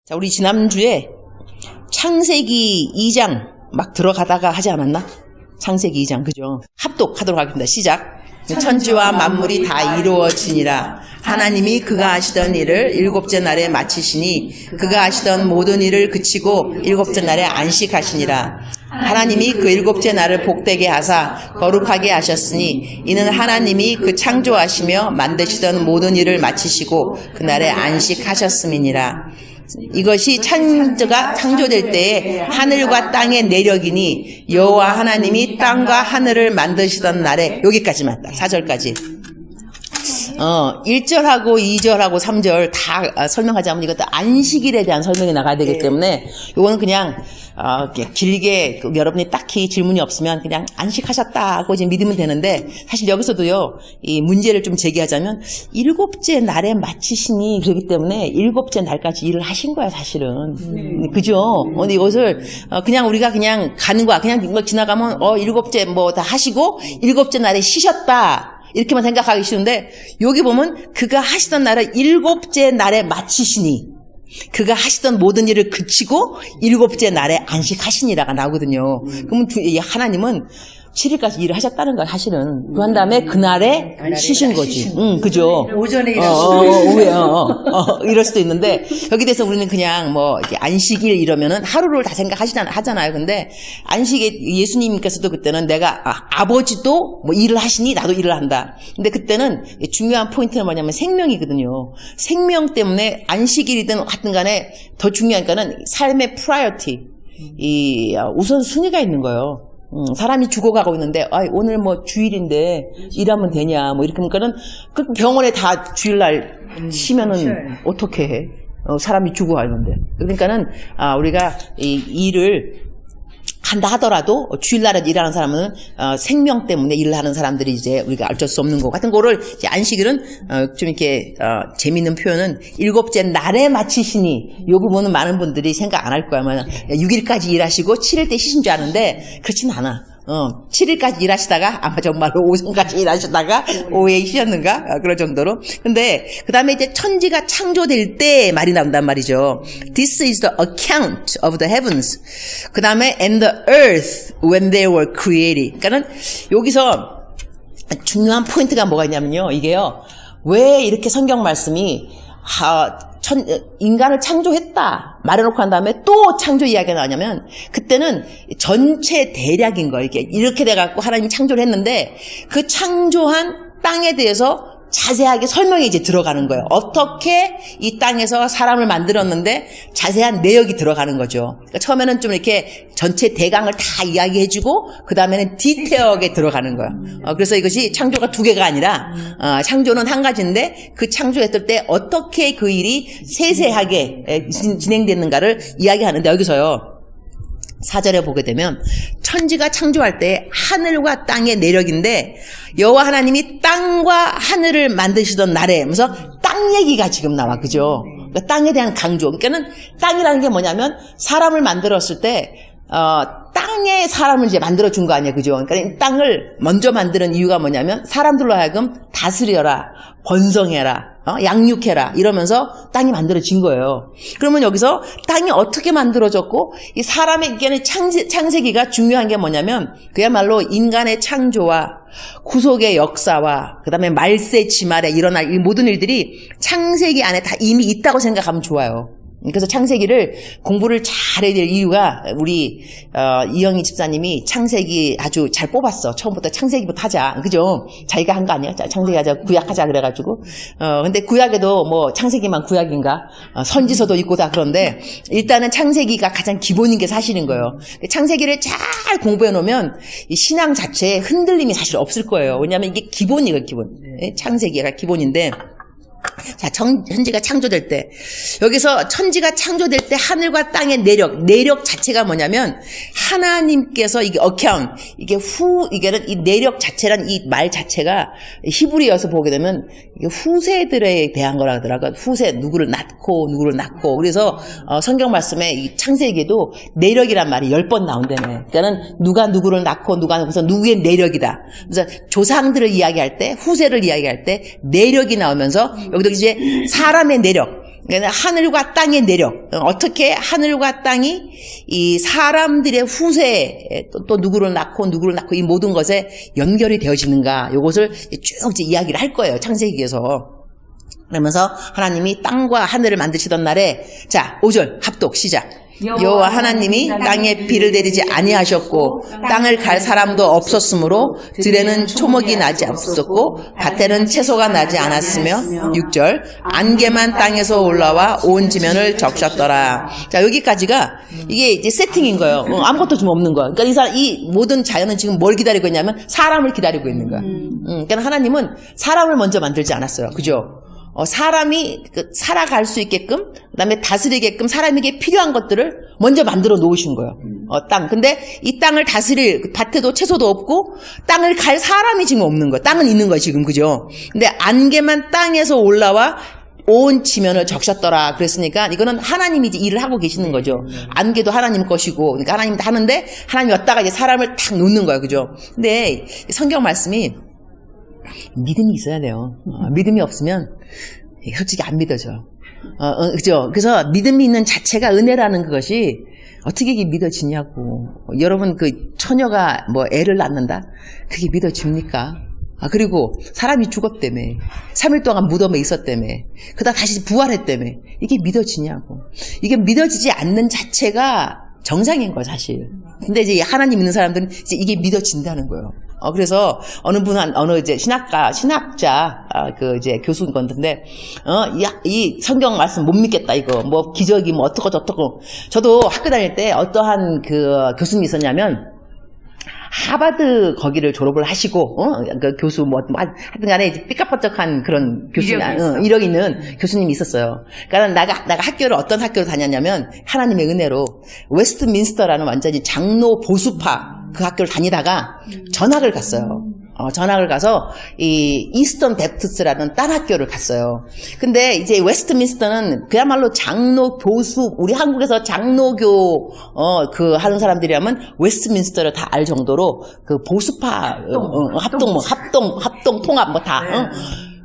자, 우리 지난주에 창세기 2장 막 들어가다가 하지 않았나? 창세기 2장, 그죠? 합독하도록 하겠습니다. 시작. 천지와 만물이 다 이루어지니라. 하나님이 그가 하시던 일을 일곱째 날에 마치시니 그가 하시던 모든 일을 그치고 일곱째 날에 안식하시니라. 하나님이 그 일곱째 날을 복되게 하사 거룩하게 하셨으니 이는 하나님이 그 창조하시며 만드시던 모든 일을 마치시고 그날에 안식하셨음이니라. 이것이 창조가 창조될 때에 하늘과 땅의 내력이니 여호와 하나님이 땅과 하늘을 만드시던 날에, 여기까지만 딱 4절까지 1절하고 2절하고 3절 다 설명하자면 이것도 안식일에 대한 설명이 나가야 되기 때문에 이거는 그냥 길게 여러분이 딱히 질문이 없으면 그냥 안식하셨다고 이제 믿으면 되는데, 사실 여기서도요 이 문제를 좀 제기하자면 일곱째 날에 마치시니 그렇기 때문에 일곱째 날까지 일을 하신 거야 사실은. 그죠? 근데 이것을 그냥 우리가 그냥 가는 거야. 그냥 뭐 지나가면 일곱째 뭐 다 하시고 일곱째 날에 쉬셨다 이렇게만 생각하기 쉬운데, 여기 보면 그가 하시던 날을 일곱째 날에 마치시니 그가 하시던 모든 일을 그치고 일곱째 날에 안식하시니라가 나오거든요. 그러면 하나님은 7일까지 일을 하셨다는 거야 사실은. 그한 다음에 그날에 쉬신 거지. 그죠? 오전에 일하시고 이럴 수도 있는데, 여기 대해서 우리는 그냥 뭐 안식일 이러면은 하루를 다 하잖아요. 근데 안식에 예수님께서도 그때는 내가 아버지도 뭐 일을 하시니 나도 일을 한다. 근데 그때는 중요한 포인트는 뭐냐면 생명이거든요. 생명 때문에 안식일이든 하여튼 간에 더 중요한 거는 삶의 프라이어티, 이 우선순위가 있는 거예요. 사람이 죽어가고 있는데, 오늘 뭐 주일인데 일하면 되냐, 뭐 이렇게 하니까는 그 병원에 다 주일날 쉬면은 어떻게 해? 사람이 죽어가는데. 그러니까는 우리가 이 일을 한다 하더라도 주일날에 일하는 사람은 생명 때문에 일을 하는 사람들이 이제 우리가 어쩔 수 없는 거 같은 거를, 이제 안식일은 좀 이렇게 재미있는 표현은 일곱째 날에 마치시니, 요 부분은 많은 분들이 생각 안 할 거야. 6일까지 일하시고 7일 때 쉬신 줄 아는데 그렇진 않아. 7일까지 일하시다가 아마 정말로 오전까지 일하시다가 오후에 쉬셨는가? 그럴 정도로. 근데 그 다음에 이제 천지가 창조될 때 말이 나온단 말이죠. This is the account of the heavens. 그 다음에 and the earth when they were created. 그러니까는 여기서 중요한 포인트가 뭐가 있냐면요. 이게요. 왜 이렇게 성경 말씀이 인간을 창조했다 말해놓고 한 다음에 또 창조 이야기가 나오냐면, 그때는 전체 대략인 거예요. 이렇게 돼갖고 하나님이 창조를 했는데 그 창조한 땅에 대해서 자세하게 설명이 이제 들어가는 거예요. 어떻게 이 땅에서 사람을 만들었는데 자세한 내역이 들어가는 거죠. 그러니까 처음에는 좀 이렇게 전체 대강을 다 이야기해주고 그 다음에는 디테일하게 들어가는 거예요. 그래서 이것이 창조가 두 개가 아니라 창조는 한 가지인데 그 창조했을 때 어떻게 그 일이 세세하게 진행됐는가를 이야기하는데, 여기서요 4절에 보게 되면 천지가 창조할 때 하늘과 땅의 내력인데 여호와 하나님이 땅과 하늘을 만드시던 날에 하면서 땅 얘기가 지금 나와. 그죠? 그러니까 땅에 대한 강조. 그러니까는 땅이라는 게 뭐냐면 사람을 만들었을 때 땅에 사람을 이제 만들어준 거 아니에요. 그죠? 그러니까 땅을 먼저 만드는 이유가 뭐냐면 사람들로 하여금 다스려라, 번성해라, 양육해라 이러면서 땅이 만들어진 거예요. 그러면 여기서 땅이 어떻게 만들어졌고 이 사람에게는 창세기가 중요한 게 뭐냐면 그야말로 인간의 창조와 구속의 역사와 그 다음에 말세 지말에 일어날 이 모든 일들이 창세기 안에 다 이미 있다고 생각하면 좋아요. 그래서 창세기를 공부를 잘해야 될 이유가, 우리 이영희 집사님이 창세기 아주 잘 뽑았어. 처음부터 창세기부터 하자. 그죠? 자기가 한 거 아니야? 창세기 하자, 구약하자 그래가지고. 근데 구약에도 뭐 창세기만 구약인가? 선지서도 있고 다 그런데 일단은 창세기가 가장 기본인 게 사실인 거예요. 창세기를 잘 공부해 놓으면 이 신앙 자체에 흔들림이 사실 없을 거예요. 왜냐하면 이게 기본이에요, 기본. 창세기가 기본인데. 자, 천지가 창조될 때, 여기서 천지가 창조될 때 하늘과 땅의 내력 자체가 뭐냐면 하나님께서 이게 이게는 이 내력 자체란 이 말 자체가 히브리어서 보게 되면 이게 후세들에 대한 거라 하더라고요. 후세, 누구를 낳고. 그래서 성경 말씀에 이 창세기에도 내력이란 말이 10번 나온다네. 그러니까는 누가 누구를 낳고 그래서 누구의 내력이다. 그래서 조상들을 이야기할 때, 후세를 이야기할 때 내력이 나오면서 여기도 이제 사람의 내력, 그러니까 하늘과 땅의 내력. 어떻게 하늘과 땅이 이 사람들의 후세에 또 누구를 낳고 이 모든 것에 연결이 되어지는가. 요것을 쭉 이제 이야기를 할 거예요. 창세기에서. 그러면서 하나님이 땅과 하늘을 만드시던 날에 자 5절 합독 시작. 여호와 하나님이 땅에 비를 내리지 아니하셨고 땅을 갈 사람도 없었으므로 들에는 초목이 나지 않았었고 밭에는 채소가 나지 않았으며 6절 안개만 땅에서 올라와 온 지면을 적셨더라. 자 여기까지가 이게 이제 세팅인 거예요. 아무것도 좀 없는 거야. 그러니까 이 모든 자연은 지금 뭘 기다리고 있냐면 사람을 기다리고 있는 거야. 그러니까 하나님은 사람을 먼저 만들지 않았어요. 그죠? 사람이 살아갈 수 있게끔, 그 다음에 다스리게끔 사람에게 필요한 것들을 먼저 만들어 놓으신 거예요. 땅. 근데 이 땅을 다스릴, 밭에도 채소도 없고, 땅을 갈 사람이 지금 없는 거예요. 땅은 있는 거예요, 지금. 그죠? 근데 안개만 땅에서 올라와 온 지면을 적셨더라. 그랬으니까 이거는 하나님이 이제 일을 하고 계시는 거죠. 안개도 하나님 것이고, 그러니까 하나님도 하는데, 하나님이 왔다가 이제 사람을 탁 놓는 거예요. 그죠? 근데 성경 말씀이 믿음이 있어야 돼요. 믿음이 없으면 솔직히 안 믿어져. 그죠? 그래서 믿음이 있는 자체가 은혜라는 그것이 어떻게 이게 믿어지냐고. 여러분 그 처녀가 뭐 애를 낳는다? 그게 믿어집니까? 그리고 사람이 죽었다며. 3일 동안 무덤에 있었다며. 그러다 다시 부활했다며. 이게 믿어지냐고. 이게 믿어지지 않는 자체가 정상인 거야, 사실. 근데 이제 하나님 믿는 사람들은 이제 이게 믿어진다는 거예요. 그래서 어느 이제 신학자, 이제 교수인 건데, 이 성경 말씀 못 믿겠다, 이거. 뭐, 기적이 뭐, 어떡고 저떡고. 저도 학교 다닐 때 어떠한 교수님이 있었냐면, 하버드 거기를 졸업을 하시고, 그 교수 하여튼 간에 삐까뻔쩍한 그런 교수님, 이력 있는 교수님이 있었어요. 그러니까 내가 어떤 학교를 다녔냐면, 하나님의 은혜로, 웨스트민스터라는 완전히 장로 보수파 그 학교를 다니다가 전학을 갔어요. 전학을 가서 이 이스턴 베프티스트라는 딴 학교를 갔어요. 근데 이제 웨스트민스터는 그야말로 장로 보수, 우리 한국에서 장로교 하는 사람들이라면 웨스트민스터를 다 알 정도로 그 보수파 합동 통합 뭐 다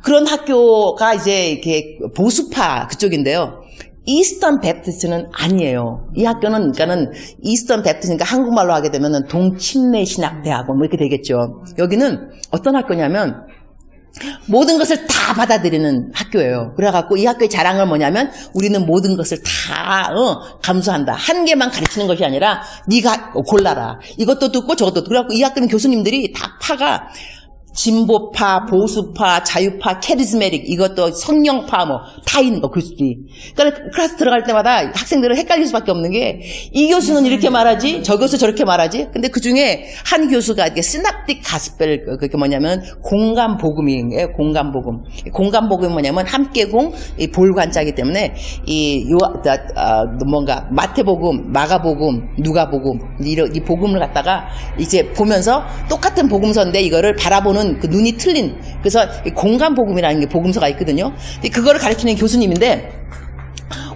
그런 학교가 이제 이렇게 보수파 그쪽인데요. 이스턴 베프티스트는 아니에요. 이 학교는, 그러니까는, 이스턴 베프티스트니까 한국말로 하게 되면은 동침례 신학대학원 뭐 이렇게 되겠죠. 여기는 어떤 학교냐면, 모든 것을 다 받아들이는 학교예요. 그래갖고 이 학교의 자랑은 뭐냐면, 우리는 모든 것을 다, 감수한다. 한 개만 가르치는 것이 아니라, 네가 골라라. 이것도 듣고 저것도 듣고. 그래갖고 이 학교는 교수님들이 다 파가, 진보파, 보수파, 자유파, 캐리스메릭, 이것도 성령파, 뭐, 다 있는 거, 교수들이. 그러니까 클래스 들어갈 때마다 학생들은 헷갈릴 수밖에 없는 게, 이 교수는 이렇게 말하지, 저 교수 저렇게 말하지. 근데 그 중에 한 교수가 이게 시납틱 가스펠, 그게 뭐냐면, 공감복음이에요, 공감복음. 공감복음이 뭐냐면, 함께공, 볼관자이기 때문에, 뭔가, 마태복음, 마가복음, 누가복음, 이 복음을 갖다가 이제 보면서 똑같은 복음서인데 이거를 바라보는 그 눈이 틀린, 그래서 공간 복음이라는 게 복음서가 있거든요. 그거를 가르치는 교수님인데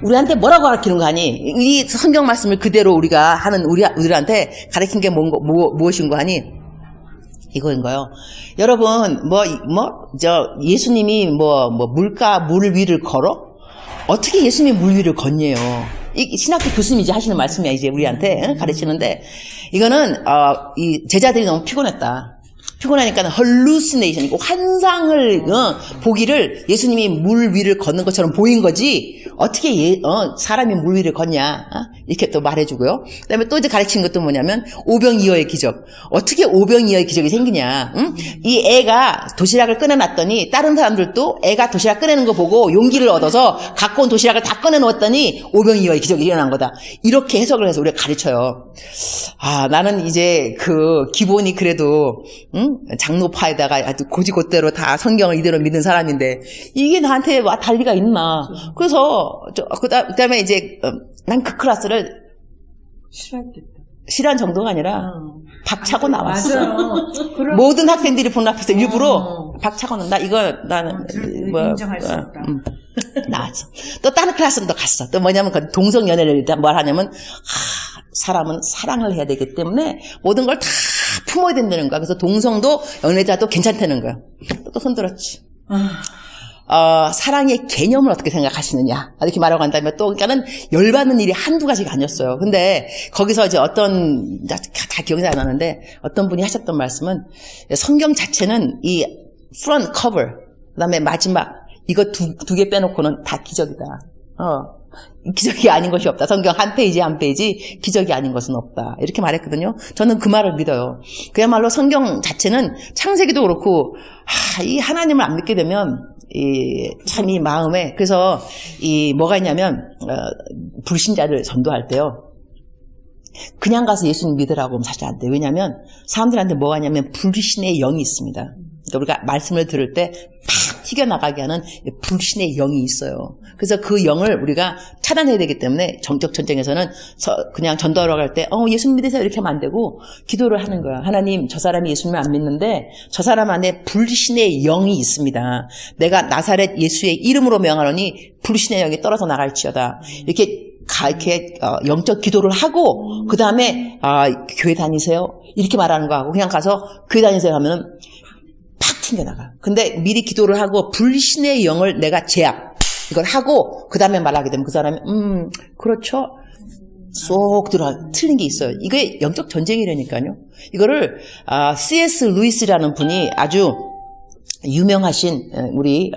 우리한테 뭐라고 가르치는 거 아니? 이 성경 말씀을 그대로 우리가 하는 우리한테 가르친 게 무엇인 거 아니? 이거인 거요. 여러분 예수님이 물 위를 걸어? 어떻게 예수님이 물 위를 걷냐요? 이 신학교 교수님이 이제 하시는 말씀이야, 이제 우리한테 가르치는데, 이거는 이 제자들이 너무 피곤했다. 피곤하니까 hallucination, 환상을 보기를 예수님이 물 위를 걷는 것처럼 보인 거지 어떻게 사람이 물 위를 걷냐 이렇게 또 말해주고요. 그다음에 또 이제 가르친 것도 뭐냐면 오병이어의 기적. 어떻게 오병이어의 기적이 생기냐? 이 애가 도시락을 꺼내놨더니 다른 사람들도 애가 도시락 꺼내는 거 보고 용기를 얻어서 갖고 온 도시락을 다 꺼내놓았더니 오병이어의 기적이 일어난 거다. 이렇게 해석을 해서 우리가 가르쳐요. 나는 이제 그 기본이 그래도 장로파에다가 아주 고지곳대로 다 성경을 이대로 믿는 사람인데 이게 나한테 달 리가 있나? 그래서 그다음에 이제 난 그 클래스를 싫어했겠다. 싫어한 정도가 아니라 박차고 나왔어. 맞아요. 모든 학생들이 보는 앞에서 일부러 박차고는 나는 인정할 수 없다. 나왔어. 또 다른 클래스는 또 갔어. 또 뭐냐면 그 동성연애를 뭘 하냐면 사람은 사랑을 해야 되기 때문에 모든 걸 다 품어야 된다는 거야. 그래서 동성도 연애자도 괜찮다는 거야. 또 흔들었지. 사랑의 개념을 어떻게 생각하시느냐. 이렇게 말하고 한다면 또, 그러니까는 열받는 일이 한두 가지가 아니었어요. 근데 거기서 이제 다 기억이 안 나는데 어떤 분이 하셨던 말씀은 성경 자체는 이 front cover, 그 다음에 마지막, 이거 두 개 빼놓고는 다 기적이다. 기적이 아닌 것이 없다. 성경 한 페이지 한 페이지 기적이 아닌 것은 없다. 이렇게 말했거든요. 저는 그 말을 믿어요. 그야말로 성경 자체는 창세기도 그렇고 이 하나님을 안 믿게 되면 참 이 마음에 그래서 뭐가 있냐면 불신자를 전도할 때요. 그냥 가서 예수님 믿으라고 하면 사실 안 돼요. 왜냐하면 사람들한테 뭐가 있냐면 불신의 영이 있습니다. 그러니까 우리가 말씀을 들을 때 팍 튀겨나가게 하는 불신의 영이 있어요. 그래서 그 영을 우리가 차단해야 되기 때문에 정적 전쟁에서는 그냥 전도하러 갈 때 예수님 믿으세요 이렇게 하면 안 되고 기도를 하는 거야. 하나님, 저 사람이 예수님을 안 믿는데 저 사람 안에 불신의 영이 있습니다. 내가 나사렛 예수의 이름으로 명하노니 불신의 영이 떨어져 나갈지어다. 이렇게 영적 기도를 하고 그 다음에 교회 다니세요 이렇게 말하는 거하고 그냥 가서 교회 다니세요 하면은 팍 튕겨나가. 근데 미리 기도를 하고 불신의 영을 내가 제압 이걸 하고 그 다음에 말하게 되면 그 사람이 그렇죠 쏙 틀린 게 있어요. 이게 영적 전쟁이라니까요. 이거를 C.S. 루이스라는 분이 아주 유명하신 우리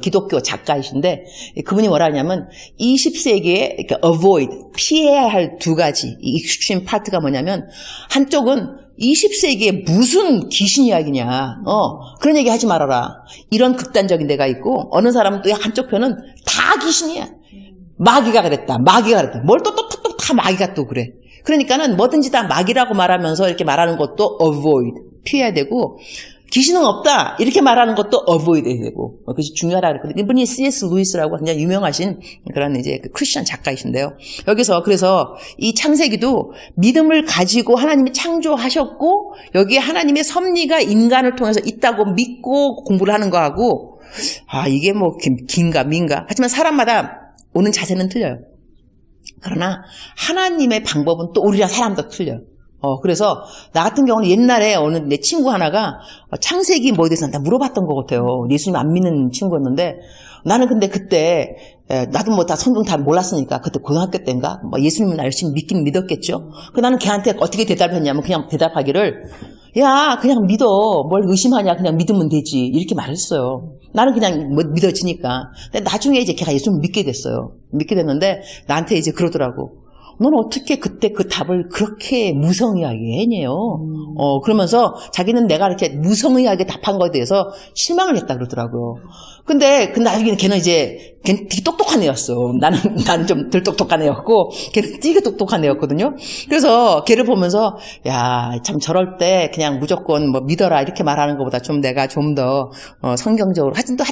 기독교 작가이신데 그분이 뭐라 하냐면 20세기에 avoid 피해야 할 두 가지 이 extreme part가 뭐냐면 한쪽은 20세기에 무슨 귀신 이야기냐 그런 얘기 하지 말아라 이런 극단적인 데가 있고 어느 사람은 또 한쪽 편은 다 귀신이야 마귀가 그랬다 뭘 또 다 마귀가 또 그래. 그러니까는 뭐든지 다 마귀라고 말하면서 이렇게 말하는 것도 avoid 피해야 되고 귀신은 없다 이렇게 말하는 것도 avoid 해야 되고 그것이 중요하다 그랬거든요. 이분이 C.S. 루이스라고 굉장히 유명하신 그런 이제 크리스천 작가이신데요. 여기서 그래서 이 창세기도 믿음을 가지고 하나님이 창조하셨고 여기에 하나님의 섭리가 인간을 통해서 있다고 믿고 공부를 하는 거하고 이게 뭐 긴가 민가 하지만 사람마다 오는 자세는 틀려요. 그러나 하나님의 방법은 또 우리랑 사람도 틀려요. 그래서 나 같은 경우는 옛날에 어느 내 친구 하나가 창세기 뭐에 대해서 나 물어봤던 것 같아요. 예수님 안 믿는 친구였는데 나는 근데 그때 나도 뭐 다 성경 다 몰랐으니까 그때 고등학교 때인가 예수님을 열심히 믿긴 믿었겠죠. 그 나는 걔한테 어떻게 대답했냐면 그냥 대답하기를 야 그냥 믿어 뭘 의심하냐 그냥 믿으면 되지 이렇게 말했어요. 나는 그냥 믿어지니까. 근데 나중에 이제 걔가 예수님을 믿게 됐어요. 믿게 됐는데 나한테 이제 그러더라고. 넌 어떻게 그때 그 답을 그렇게 무성의하게 했냐요? 그러면서 자기는 내가 이렇게 무성의하게 답한 거에 대해서 실망을 했다 그러더라고요. 근데 나중에 걔는 되게 똑똑한 애였어. 나는 좀 덜 똑똑한 애였고, 걔는 되게 똑똑한 애였거든요. 그래서 걔를 보면서, 야, 참 저럴 때 그냥 무조건 뭐 믿어라 이렇게 말하는 것보다 좀 내가 좀 더, 성경적으로. 하여튼 또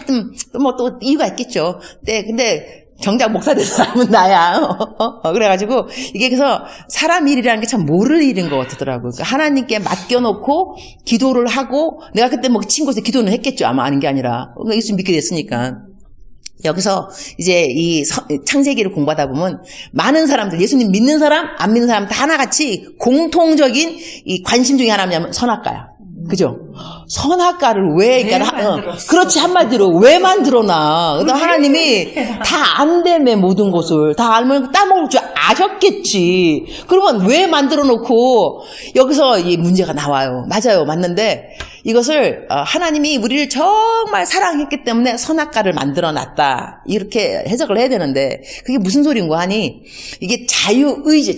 이유가 있겠죠. 네, 근데, 정작 목사 된 사람은 나야. 그래가지고 이게 그래서 사람 일이라는 게 참 모를 일인 것 같더라고요. 그러니까 하나님께 맡겨놓고 기도를 하고 내가 그때 뭐 친구한테 기도는 했겠죠. 아마 아는 게 아니라 예수 믿게 됐으니까. 여기서 이제 이 창세기를 공부하다 보면 많은 사람들 예수님 믿는 사람 안 믿는 사람 다 하나같이 공통적인 이 관심 중에 하나냐면 선악과야. 그죠? 선악과를 그렇지, 한마디로, 왜 만들어놔? 하나님이 다 안되매 모든 것을. 다 알면 따먹을 줄 아셨겠지. 그러면 왜 만들어 놓고, 여기서 이 문제가 나와요. 맞아요. 맞는데, 이것을, 하나님이 우리를 정말 사랑했기 때문에 선악과를 만들어 놨다. 이렇게 해석을 해야 되는데, 그게 무슨 소린가 하니, 이게 자유의지.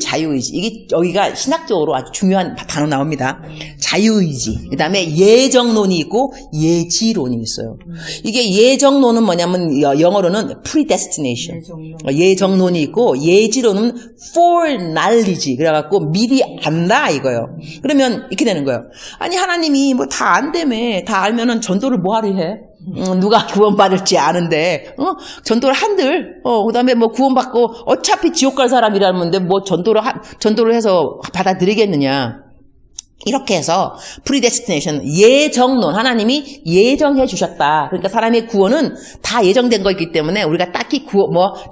이게 여기가 신학적으로 아주 중요한 단어 나옵니다. 자유의지. 그 다음에 예정론이 있고 예지론이 있어요. 이게 예정론은 뭐냐면 영어로는 predestination. 예정론이 있고 예지론은 foreknowledge. 그래갖고 미리 안다 이거예요. 그러면 이렇게 되는 거예요. 아니 하나님이 뭐 다 안되며 다 알면은 전도를 뭐하러 해? 누가 구원받을지 아는데 전도를 한들 그다음에 뭐 구원받고 어차피 지옥 갈 사람이라는데 뭐 전도를 해서 받아들이겠느냐. 이렇게 해서 predestination 예정론 하나님이 예정해 주셨다. 그러니까 사람의 구원은 다 예정된 거이기 때문에 우리가 딱히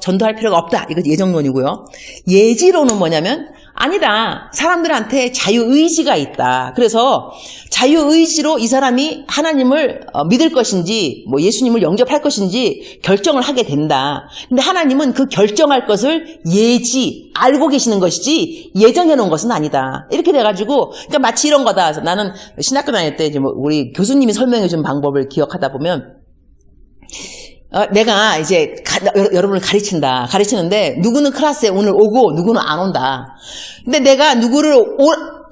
전도할 필요가 없다. 이거 예정론이고요. 예지론은 뭐냐면 아니다. 사람들한테 자유의지가 있다. 그래서 자유의지로 이 사람이 하나님을 믿을 것인지 뭐 예수님을 영접할 것인지 결정을 하게 된다. 근데 하나님은 그 결정할 것을 알고 계시는 것이지 예정해 놓은 것은 아니다. 이렇게 돼가지고 그러니까 마치 이런 거다. 그래서 나는 신학교 다닐 때 이제 뭐 우리 교수님이 설명해 준 방법을 기억하다 보면 내가 이제 여러분을 가르치는데 누구는 클래스에 오늘 오고 누구는 안 온다. 근데 내가 누구를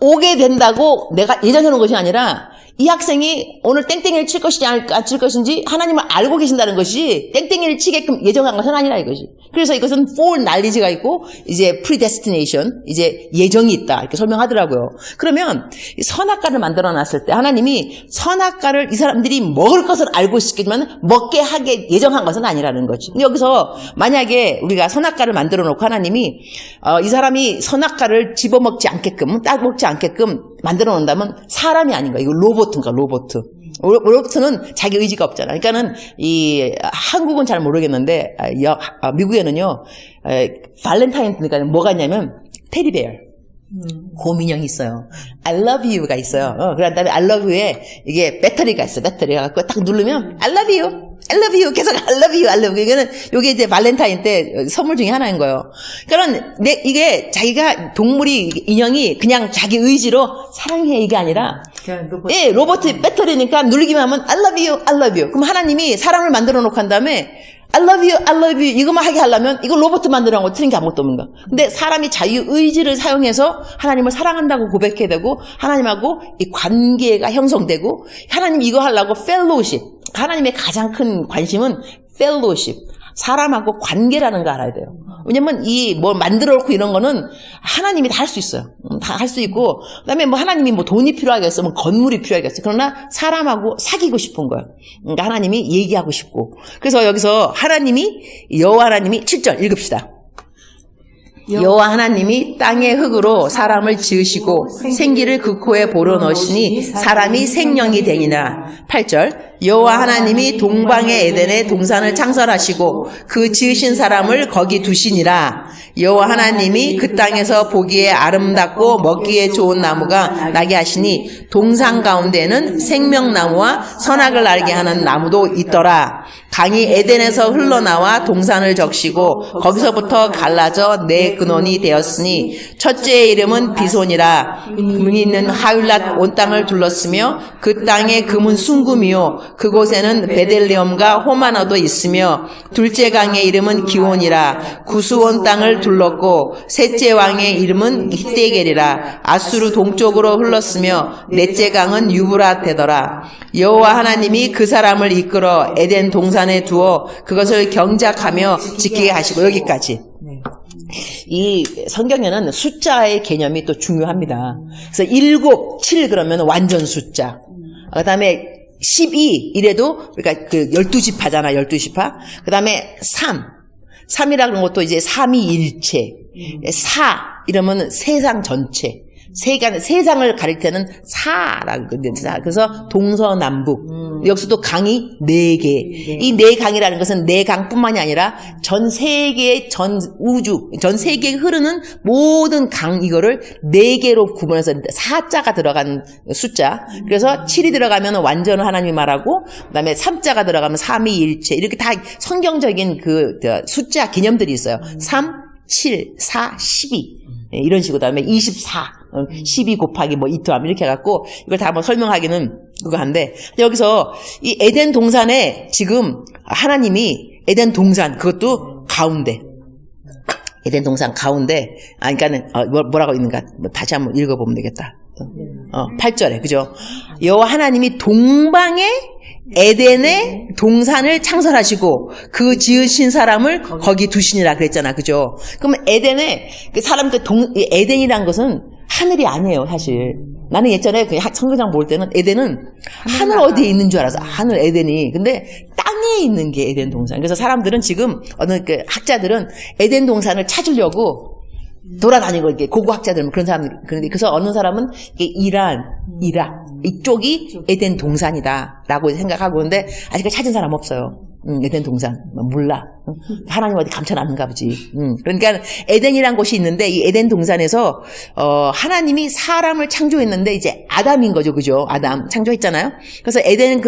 오게 된다고 내가 예정해 놓은 것이 아니라 이 학생이 오늘 땡땡이를 칠 것이지 안 칠 것인지 하나님을 알고 계신다는 것이 땡땡이를 치게끔 예정한 것은 아니라 이것이. 그래서 이것은 foreknowledge가 있고 이제 predestination, 이제 예정이 있다 이렇게 설명하더라고요. 그러면 선악과를 만들어 놨을 때 하나님이 선악과를 이 사람들이 먹을 것을 알고 있었겠지만 먹게 하게 예정한 것은 아니라는 거지. 여기서 만약에 우리가 선악과를 만들어 놓고 하나님이 이 사람이 선악과를 집어먹지 않게끔 따먹지 않게끔 만들어 놓는다면 사람이 아닌 거야. 이거 로봇인가 로봇. 로봇은 자기 의지가 없잖아. 그러니까는 이 한국은 잘 모르겠는데 미국에는요 발렌타인데니까 뭐가 있냐면 테디베어 곰인형이 있어요. I love you가 있어요. 그런 다음에 I love you에 이게 배터리가 있어. 배터리가 갖고 딱 누르면 I love you, I love you 계속 I love you, I love you. 이거는 요게 이제 발렌타인 때 선물 중에 하나인 거예요. 그러니까 이게 자기가 인형이 그냥 자기 의지로 사랑해 이게 아니라 예, 로봇 배터리니까 누르기만 하면 I love you, I love you. 그럼 하나님이 사람을 만들어 놓고 한 다음에 I love you, I love you 이것만 하게 하려면 이거 로봇 만들어 놓은 거 틀린 게 아무것도 없는 거야. 근데 사람이 자유의지를 사용해서 하나님을 사랑한다고 고백해야 되고 하나님하고 이 관계가 형성되고 하나님이 이거 하려고 fellowship 하나님의 가장 큰 관심은 fellowship 사람하고 관계라는 거 알아야 돼요. 왜냐면 이 뭐 만들어 놓고 이런 거는 하나님이 다 할 수 있어요. 다 할 수 있고 그다음에 뭐 하나님이 뭐 돈이 필요하겠어, 뭐 건물이 필요하겠어. 그러나 사람하고 사귀고 싶은 거예요. 그러니까 하나님이 얘기하고 싶고. 그래서 여기서 여호와 하나님이 7절 읽읍시다. 여호와 하나님이 땅의 흙으로 사람을 지으시고 생기를 그 코에 불어넣으시니 사람이 생명이 되니라. 8절 여호와 하나님이 동방의 에덴에 동산을 창설하시고 그 지으신 사람을 거기 두시니라. 여호와 하나님이 그 땅에서 보기에 아름답고 먹기에 좋은 나무가 나게 하시니 동산 가운데는 생명나무와 선악을 알게 하는 나무도 있더라. 강이 에덴에서 흘러나와 동산을 적시고 거기서부터 갈라져 네 근원이 되었으니 첫째의 이름은 비손이라. 금이 있는 하윌랏 온 땅을 둘렀으며 그 땅의 금은 순금이요 그곳에는 베델레헴과 호마노도 있으며 둘째 강의 이름은 기온이라. 구스온 땅을 둘렀고 셋째 왕의 이름은 히데겔이라. 아수르 동쪽으로 흘렀으며 넷째 강은 유브라테더라. 여호와 하나님이 그 사람을 이끌어 에덴 동산에 두어 그것을 경작하며 지키게 하시고. 여기까지. 이 성경에는 숫자의 개념이 또 중요합니다. 그래서 7, 7 그러면 완전 숫자. 그 다음에 12 이래도 그러니까 그 12지파잖아. 12지파. 그 다음에 3이라는 것도 이제 삼위일체. 4 이러면 세상 전체. 세상을 가릴 때는 사라고 그래서 동서남북 여기서도 강이 4개. 이 4강이라는 것은 4강뿐만이 아니라 전 세계의 전 우주 전 세계에 흐르는 모든 강 이거를 4개로 구분해서 4자가 들어간 숫자. 그래서 7이 들어가면 완전을 하나님이 말하고 그다음에 3자가 들어가면 삼위일체. 이렇게 다 성경적인 그 숫자 개념들이 있어요. 3, 7, 4, 12 이런 식으로. 그다음에 24 12 곱하기 뭐 이투함 이렇게 해갖고 이걸 다 한번 설명하기는 그거 한데 여기서 이 에덴 동산에 지금 하나님이 에덴 동산 그것도 가운데 에덴 동산 가운데 그러니까는 뭐라고 있는가 다시 한번 읽어보면 되겠다. 8절에 그죠? 여호와 하나님이 동방에 에덴의 동산을 창설하시고 그 지으신 사람을 거기 두시니라 그랬잖아. 그죠? 그러면 에덴에 그 사람들 에덴이란 것은 하늘이 아니에요, 사실. 나는 예전에 그 성경장 볼 때는 에덴은 하늘 어디에 있는 줄 알았어. 하늘 에덴이. 근데 땅에 있는 게 에덴 동산. 그래서 사람들은 지금 어느 그 학자들은 에덴 동산을 찾으려고 돌아다니고 이렇게 고고학자들 그런 사람들. 그런데 그래서 어느 사람은 이란, 이락 이쪽이 에덴 동산이다라고 생각하고 있는데 아직까지 찾은 사람 없어요. 에덴 동산. 몰라. 하나님 어디 감춰놨는가 보지. 그러니까 에덴이란 곳이 있는데 이 에덴 동산에서 하나님이 사람을 창조했는데 이제 아담인 거죠. 그죠? 아담 창조했잖아요. 그래서 에덴은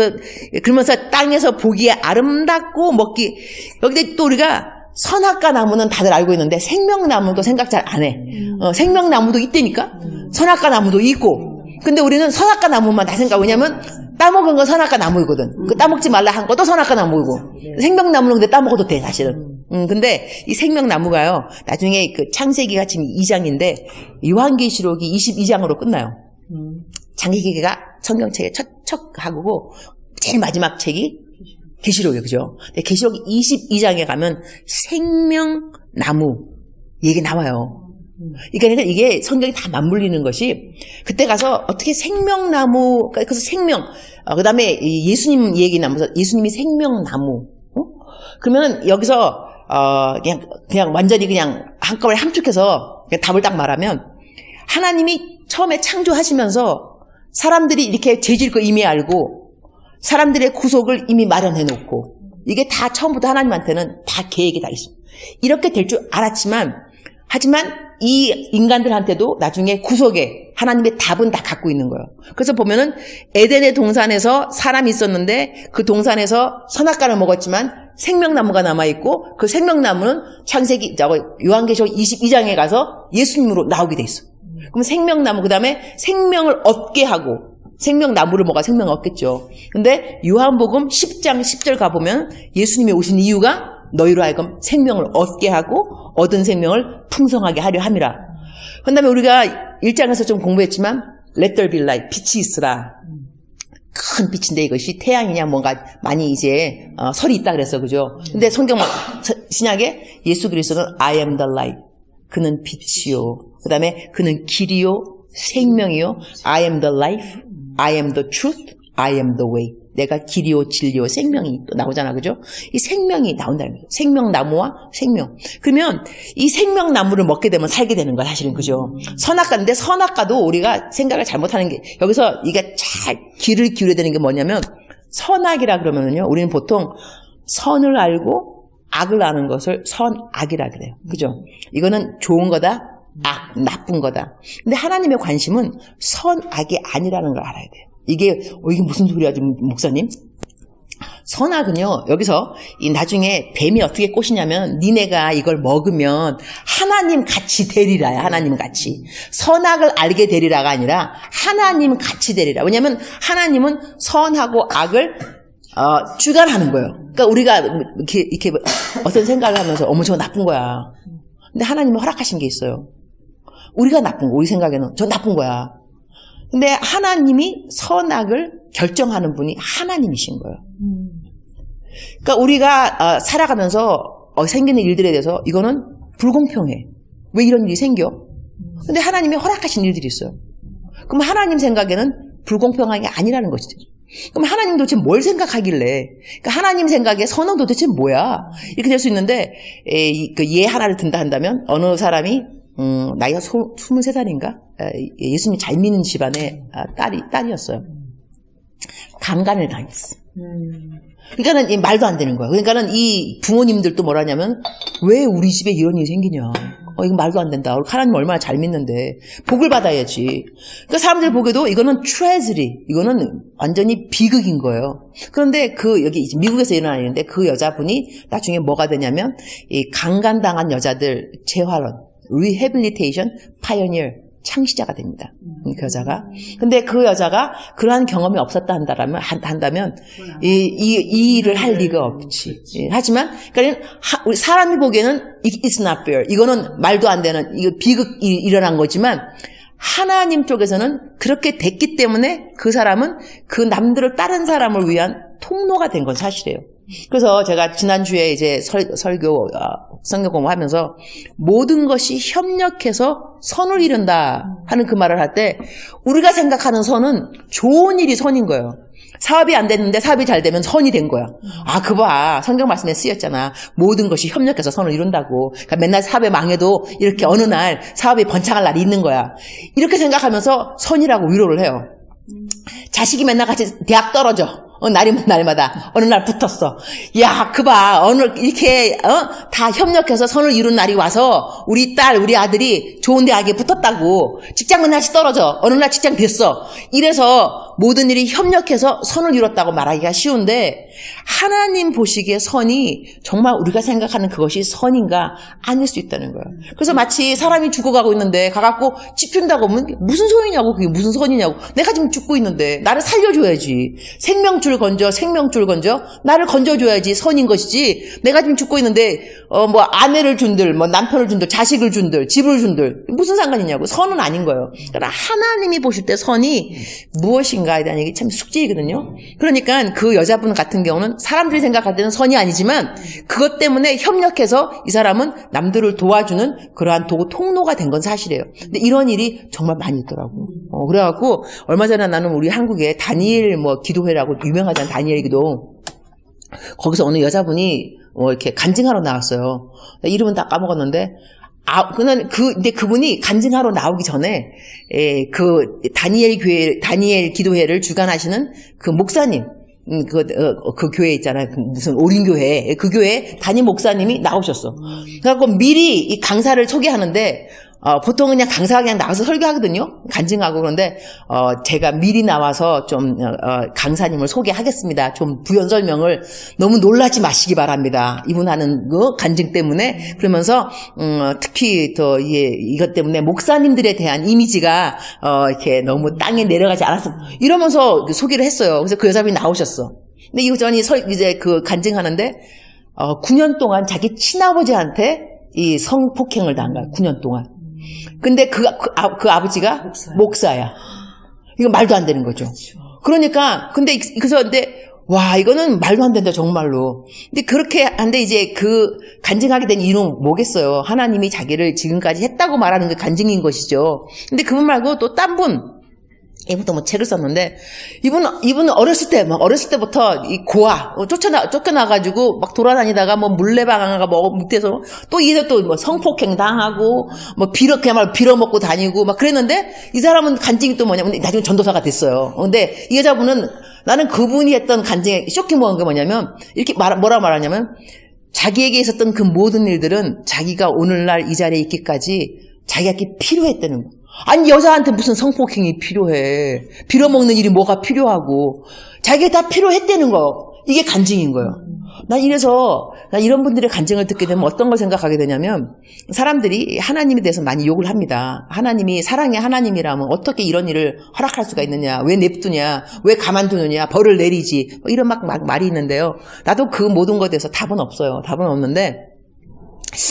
그러면서 땅에서 보기에 아름답고 먹기 여기 또 우리가 선악과 나무는 다들 알고 있는데 생명나무도 생각 잘 안 해. 생명나무도 있다니까. 선악과 나무도 있고. 근데 우리는 선악과 나무만 다 생각. 왜냐면 따먹은 건 선악과 나무이거든. 그 따먹지 말라 한 것도 선악과 나무이고. 생명나무는 근데 따먹어도 돼, 사실은. 근데 이 생명나무가요, 나중에 그 창세기가 지금 2장인데, 요한계시록이 22장으로 끝나요. 창세기가 성경책의 첫 하고, 제일 마지막 책이 계시록이에요, 그죠? 근데 계시록 22장에 가면 생명나무 얘기 나와요. 그러니까 이게 성경이 다 맞물리는 것이 그때 가서 어떻게 생명나무 그래서 생명 그다음에 예수님 얘기 나면서 예수님이 생명나무 그러면 여기서 그냥 완전히 그냥 한꺼번에 함축해서 그냥 답을 딱 말하면 하나님이 처음에 창조하시면서 사람들이 이렇게 죄질 거 이미 알고 사람들의 구속을 이미 마련해 놓고 이게 다 처음부터 하나님한테는 다 계획이 다 있어. 이렇게 될 줄 알았지만 하지만 이 인간들한테도 나중에 구속에 하나님의 답은 다 갖고 있는 거예요. 그래서 보면은 에덴의 동산에서 사람이 있었는데 그 동산에서 선악과를 먹었지만 생명나무가 남아있고 그 생명나무는 요한계시록 22장에 가서 예수님으로 나오게 돼 있어. 그럼 생명나무 그 다음에 생명을 얻게 하고 생명나무를 먹어 생명을 얻겠죠. 근데 요한복음 10장 10절 가보면 예수님이 오신 이유가 너희로 하여금 생명을 얻게 하고 얻은 생명을 풍성하게 하려 함이라. 그 다음에 우리가 1장에서 좀 공부했지만 Let there be light, 빛이 있으라. 큰 빛인데 이것이 태양이냐 뭔가 많이 이제 설이 있다 그랬어. 그죠? 근데 성경 신약에 예수 그리스도는 I am the light. 그는 빛이요. 그 다음에 그는 길이요 생명이요. I am the life. I am the truth. I am the way. 내가 길이요 진리요 생명이 또 나오잖아. 그죠? 이 생명이 나온다는 거죠. 생명나무와 생명. 그러면 이 생명나무를 먹게 되면 살게 되는 거야 사실은. 그죠? 선악과인데 선악과도 우리가 생각을 잘못하는 게 여기서 이게 잘 귀를 기울여야 되는 게 뭐냐면 선악이라 그러면은요 우리는 보통 선을 알고 악을 아는 것을 선악이라 그래요. 그죠? 이거는 좋은 거다 나쁜 거다. 근데 하나님의 관심은 선악이 아니라는 걸 알아야 돼요. 이게 무슨 소리야, 지금, 목사님? 선악은요, 여기서, 나중에 뱀이 어떻게 꼬시냐면, 니네가 이걸 먹으면 하나님 같이 되리라야, 하나님 같이. 선악을 알게 되리라가 아니라, 하나님 같이 되리라. 왜냐면, 하나님은 선하고 악을, 주관하는 거예요. 그러니까 우리가, 이렇게, 어떤 생각을 하면서, 어머, 저거 나쁜 거야. 근데 하나님은 허락하신 게 있어요. 우리가 나쁜 거, 우리 생각에는, 저 나쁜 거야. 근데 하나님이 선악을 결정하는 분이 하나님이신 거예요. 그러니까 우리가 살아가면서 생기는 일들에 대해서 이거는 불공평해. 왜 이런 일이 생겨? 근데 하나님이 허락하신 일들이 있어요. 그럼 하나님 생각에는 불공평한 게 아니라는 것이죠. 그럼 하나님 도대체 뭘 생각하길래? 그러니까 하나님 생각에 선은 도대체 뭐야? 이렇게 될 수 있는데 예 하나를 든다 한다면 어느 사람이 나이가 23살인가? 예수님 잘 믿는 집안의 딸이었어요. 강간을 당했어. 그러니까는 이 말도 안 되는 거야. 그러니까는 이 부모님들도 뭐라냐면 왜 우리 집에 이런 일이 생기냐? 이거 말도 안 된다. 하나님 얼마나 잘 믿는데 복을 받아야지. 그러니까 사람들 보기에도 이거는 트레저리, 이거는 완전히 비극인 거예요. 그런데 여기 미국에서 일어난 일인데 그 여자분이 나중에 뭐가 되냐면 이 강간당한 여자들 재활원, 리해빌리테이션 파이어니어 창시자가 됩니다. 그 여자가. 근데 그 여자가 그러한 경험이 없었다 한다면 이 일을 할 리가 없지. 하지만 그러니까 우리 사람이 보기에는 it's not fair. 이거는 말도 안 되는 이거 비극이 일어난 거지만 하나님 쪽에서는 그렇게 됐기 때문에 그 사람은 그 남들을 다른 사람을 위한 통로가 된 건 사실이에요. 그래서 제가 지난주에 이제 설교, 성경 공부하면서 모든 것이 협력해서 선을 이룬다 하는 그 말을 할 때 우리가 생각하는 선은 좋은 일이 선인 거예요. 사업이 안 됐는데 사업이 잘 되면 선이 된 거야. 그거 봐. 성경 말씀에 쓰였잖아. 모든 것이 협력해서 선을 이룬다고. 그러니까 맨날 사업이 망해도 이렇게 어느 날 사업이 번창할 날이 있는 거야. 이렇게 생각하면서 선이라고 위로를 해요. 자식이 맨날 같이 대학 떨어져. 날마다 어느 날 붙었어. 야, 이렇게 다 협력해서 선을 이룬 날이 와서 우리 딸, 우리 아들이 좋은 대학에 붙었다고. 직장은 다시 떨어져. 어느 날 직장 됐어. 이래서 모든 일이 협력해서 선을 이뤘다고 말하기가 쉬운데 하나님 보시기에 선이 정말 우리가 생각하는 그것이 선인가 아닐 수 있다는 거예요. 그래서 마치 사람이 죽어가고 있는데 가갖고 집 준다고 하면 무슨 소리냐고, 그게 무슨 선이냐고. 내가 지금 죽고 있는데 나를 살려줘야지. 생명줄 건져 나를 건져줘야지 선인 것이지. 내가 지금 죽고 있는데 아내를 준들, 남편을 준들, 자식을 준들, 집을 준들 무슨 상관이냐고. 선은 아닌 거예요. 그러나 하나님이 보실 때 선이 무엇인가에 대한 얘기 참 숙제이거든요. 그러니까 그 여자분 같은 경우는 사람들이 생각할 때는 선이 아니지만 그것 때문에 협력해서 이 사람은 남들을 도와주는 그러한 통로가 된 건 사실이에요. 근데 이런 일이 정말 많이 있더라고. 그래갖고 얼마 전에 나는 우리 한국에 다니엘 기도회라고 유명하잖아. 다니엘 기도. 거기서 어느 여자분이 이렇게 간증하러 나왔어요. 이름은 다 까먹었는데 근데 그분이 간증하러 나오기 전에 그 다니엘 기도회를 주관하시는 그 목사님, 그 교회 있잖아요. 무슨 오린교회, 그 교회 담임 목사님이 나오셨어. 그래갖고 미리 이 강사를 소개하는데 보통 그냥 강사가 그냥 나와서 설교하거든요. 간증하고. 그런데 제가 미리 나와서 좀 강사님을 소개하겠습니다. 좀 부연 설명을 너무 놀라지 마시기 바랍니다. 이분 하는 그 간증 때문에. 그러면서 특히 더 이것 때문에 목사님들에 대한 이미지가 이렇게 너무 땅에 내려가지 않았어. 이러면서 소개를 했어요. 그래서 그 여자분이 나오셨어. 근데 이 여자분이 이제 그 간증하는데 9년 동안 자기 친아버지한테 이 성폭행을 당한 거야. 9년 동안. 근데 그 아버지가 목사야. 이거 말도 안 되는 거죠. 그러니까, 근데 와, 이거는 말도 안 된다, 정말로. 근데 그렇게 한데 이제 그 간증하게 된 이유는 뭐겠어요? 하나님이 자기를 지금까지 했다고 말하는 게 간증인 것이죠. 근데 그분 말고 또 딴 분, 이분도 책을 썼는데, 이분은 어렸을 때부터 이 고아, 쫓겨나가지고 막 돌아다니다가 물레방아가 밑에서 또 이제 또 성폭행 당하고, 그야말로 빌어먹고 다니고 막 그랬는데, 이 사람은 간증이 또 뭐냐면, 나중에 전도사가 됐어요. 근데 이 여자분은 나는 그분이 했던 간증에 쇼킹한 게 뭐냐면, 이렇게 뭐라 말하냐면, 자기에게 있었던 그 모든 일들은 자기가 오늘날 이 자리에 있기까지 자기가 필요했다는 거. 아니, 여자한테 무슨 성폭행이 필요해. 빌어먹는 일이 뭐가 필요하고. 자기가 다 필요했다는 거. 이게 간증인 거예요. 난 이런 분들의 간증을 듣게 되면 어떤 걸 생각하게 되냐면, 사람들이 하나님에 대해서 많이 욕을 합니다. 하나님이 사랑의 하나님이라면 어떻게 이런 일을 허락할 수가 있느냐, 왜 냅두냐, 왜 가만두느냐, 벌을 내리지, 이런 말이 있는데요. 나도 그 모든 것에 대해서 답은 없어요. 답은 없는데,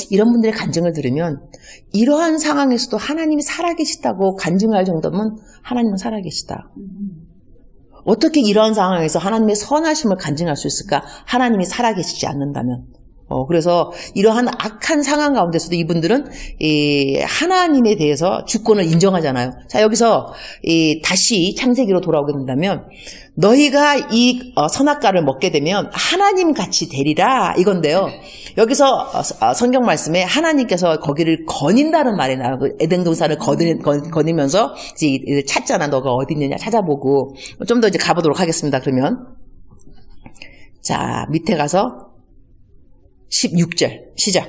이런 분들의 간증을 들으면 이러한 상황에서도 하나님이 살아계시다고 간증할 정도면 하나님은 살아계시다. 어떻게 이러한 상황에서 하나님의 선하심을 간증할 수 있을까? 하나님이 살아계시지 않는다면. 그래서 이러한 악한 상황 가운데서도 이분들은 하나님에 대해서 주권을 인정하잖아요. 자, 여기서 다시 창세기로 돌아오게 된다면 너희가 이 선악과를 먹게 되면 하나님 같이 되리라 이건데요. 여기서 성경 말씀에 하나님께서 거기를 거닌다는 말이 나와요. 에덴 동산을 거니면서 이제 찾잖아. 너가 어디 있느냐 찾아보고. 좀 더 이제 가보도록 하겠습니다. 그러면 자, 밑에 가서 16절 시작.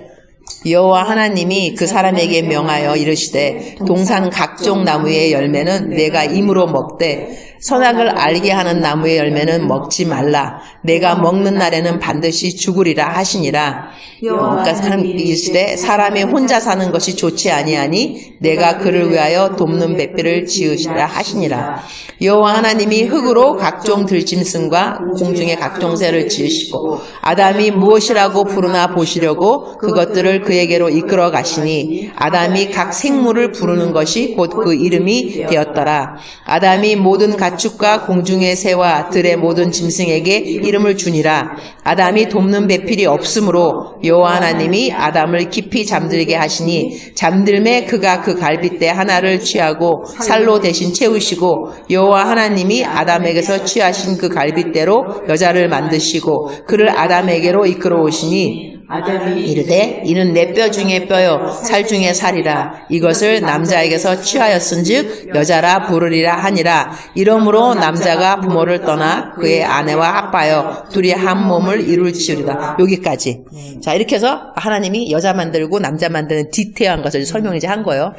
여호와 하나님이 그 사람에게 명하여 이르시되 동산 각종 나무의 열매는 내가 임으로 먹되 선악을 알게 하는 나무의 열매는 먹지 말라. 내가 먹는 날에는 반드시 죽으리라 하시니라. 여호와께서 하나님께 이르시되 사람이 혼자 사는 것이 좋지 아니하니 내가 그를 위하여 돕는 뱃비를 지으시라 하시니라. 여호와 하나님이 흙으로 각종 들짐승과 공중의 각종 새를 지으시고 아담이 무엇이라고 부르나 보시려고 그것들을 그에게로 이끌어 가시니 아담이 각 생물을 부르는 것이 곧 그 이름이 되었더라. 아담이 모든 가축과 공중의 새와 들의 모든 짐승에게 이름을 주니라. 아담이 돕는 배필이 없으므로 여호와 하나님이 아담을 깊이 잠들게 하시니 잠들매 그가 그 갈빗대 하나를 취하고 살로 대신 채우시고 여호와 하나님이 아담에게서 취하신 그 갈빗대로 여자를 만드시고 그를 아담에게로 이끌어 오시니 아들이 이르되 이는 내 뼈 중에 뼈요 살 중에 살이라. 이것을 남자에게서 취하였은즉 여자라 부르리라 하니라. 이러므로 남자가 부모를 떠나 그의 아내와 합하여 둘이 한 몸을 이룰지어리다. 여기까지. 자, 이렇게 해서 하나님이 여자 만들고 남자 만드는 디테일한 것을 설명을 이제 한 거예요.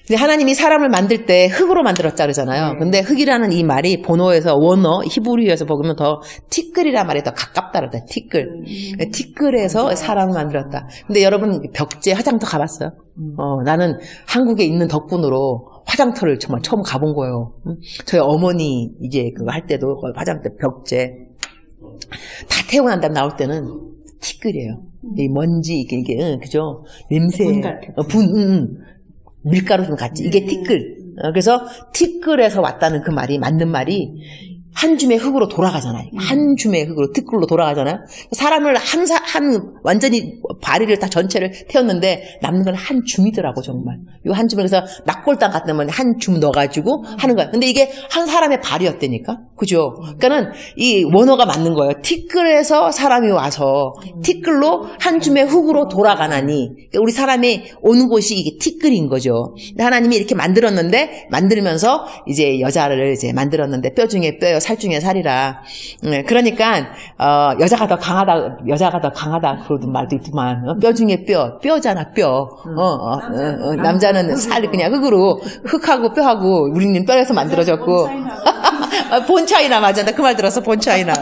근데 하나님이 사람을 만들 때 흙으로 만들었자 그러잖아요. 근데 흙이라는 이 말이 본어에서 원어 히브리어에서 보면 더 티끌이란 말이 더 가깝다 그러다. 티끌. 티끌에서 사람을 만들었다. 근데 여러분 벽제 화장터 가봤어요? 나는 한국에 있는 덕분으로 화장터를 정말 처음 가본 거예요. 저희 어머니 이제 그거 할 때도 화장터 벽제 다 태우고 난 다음에 나올 때는 티끌이에요. 이 먼지 이게 그죠? 냄새 분 같아. 밀가루 좀 같지. 이게 티끌. 그래서 티끌에서 왔다는 그 말이 맞는 말이 한 줌의 흙으로 돌아가잖아요. 한 줌의 흙으로 티끌로 돌아가잖아요. 사람을 완전히 바리를 다 전체를 태웠는데 남는 건 한 줌이더라고 정말. 이 한 줌을 그래서 낙골당 같은 건 한 줌 넣어가지고 하는 거야. 근데 이게 한 사람의 발이었다니까, 그죠? 그러니까는 이 원어가 맞는 거예요. 티끌에서 사람이 와서 티끌로 한 줌의 흙으로 돌아가나니 그러니까 우리 사람이 오는 곳이 이게 티끌인 거죠. 하나님이 이렇게 만들었는데 만들면서 이제 여자를 이제 만들었는데 뼈 중에 뼈요 살 중에 살이라. 그러니까 여자가 더 강하다 그러던 말도 있지만 뼈 중에 뼈잖아 뼈. 남자는 살 그냥 흙하고 뼈하고 우리는 뼈에서 만들어졌고. 본 차이나 맞아. 나 그 말 들었어. 본 차이나.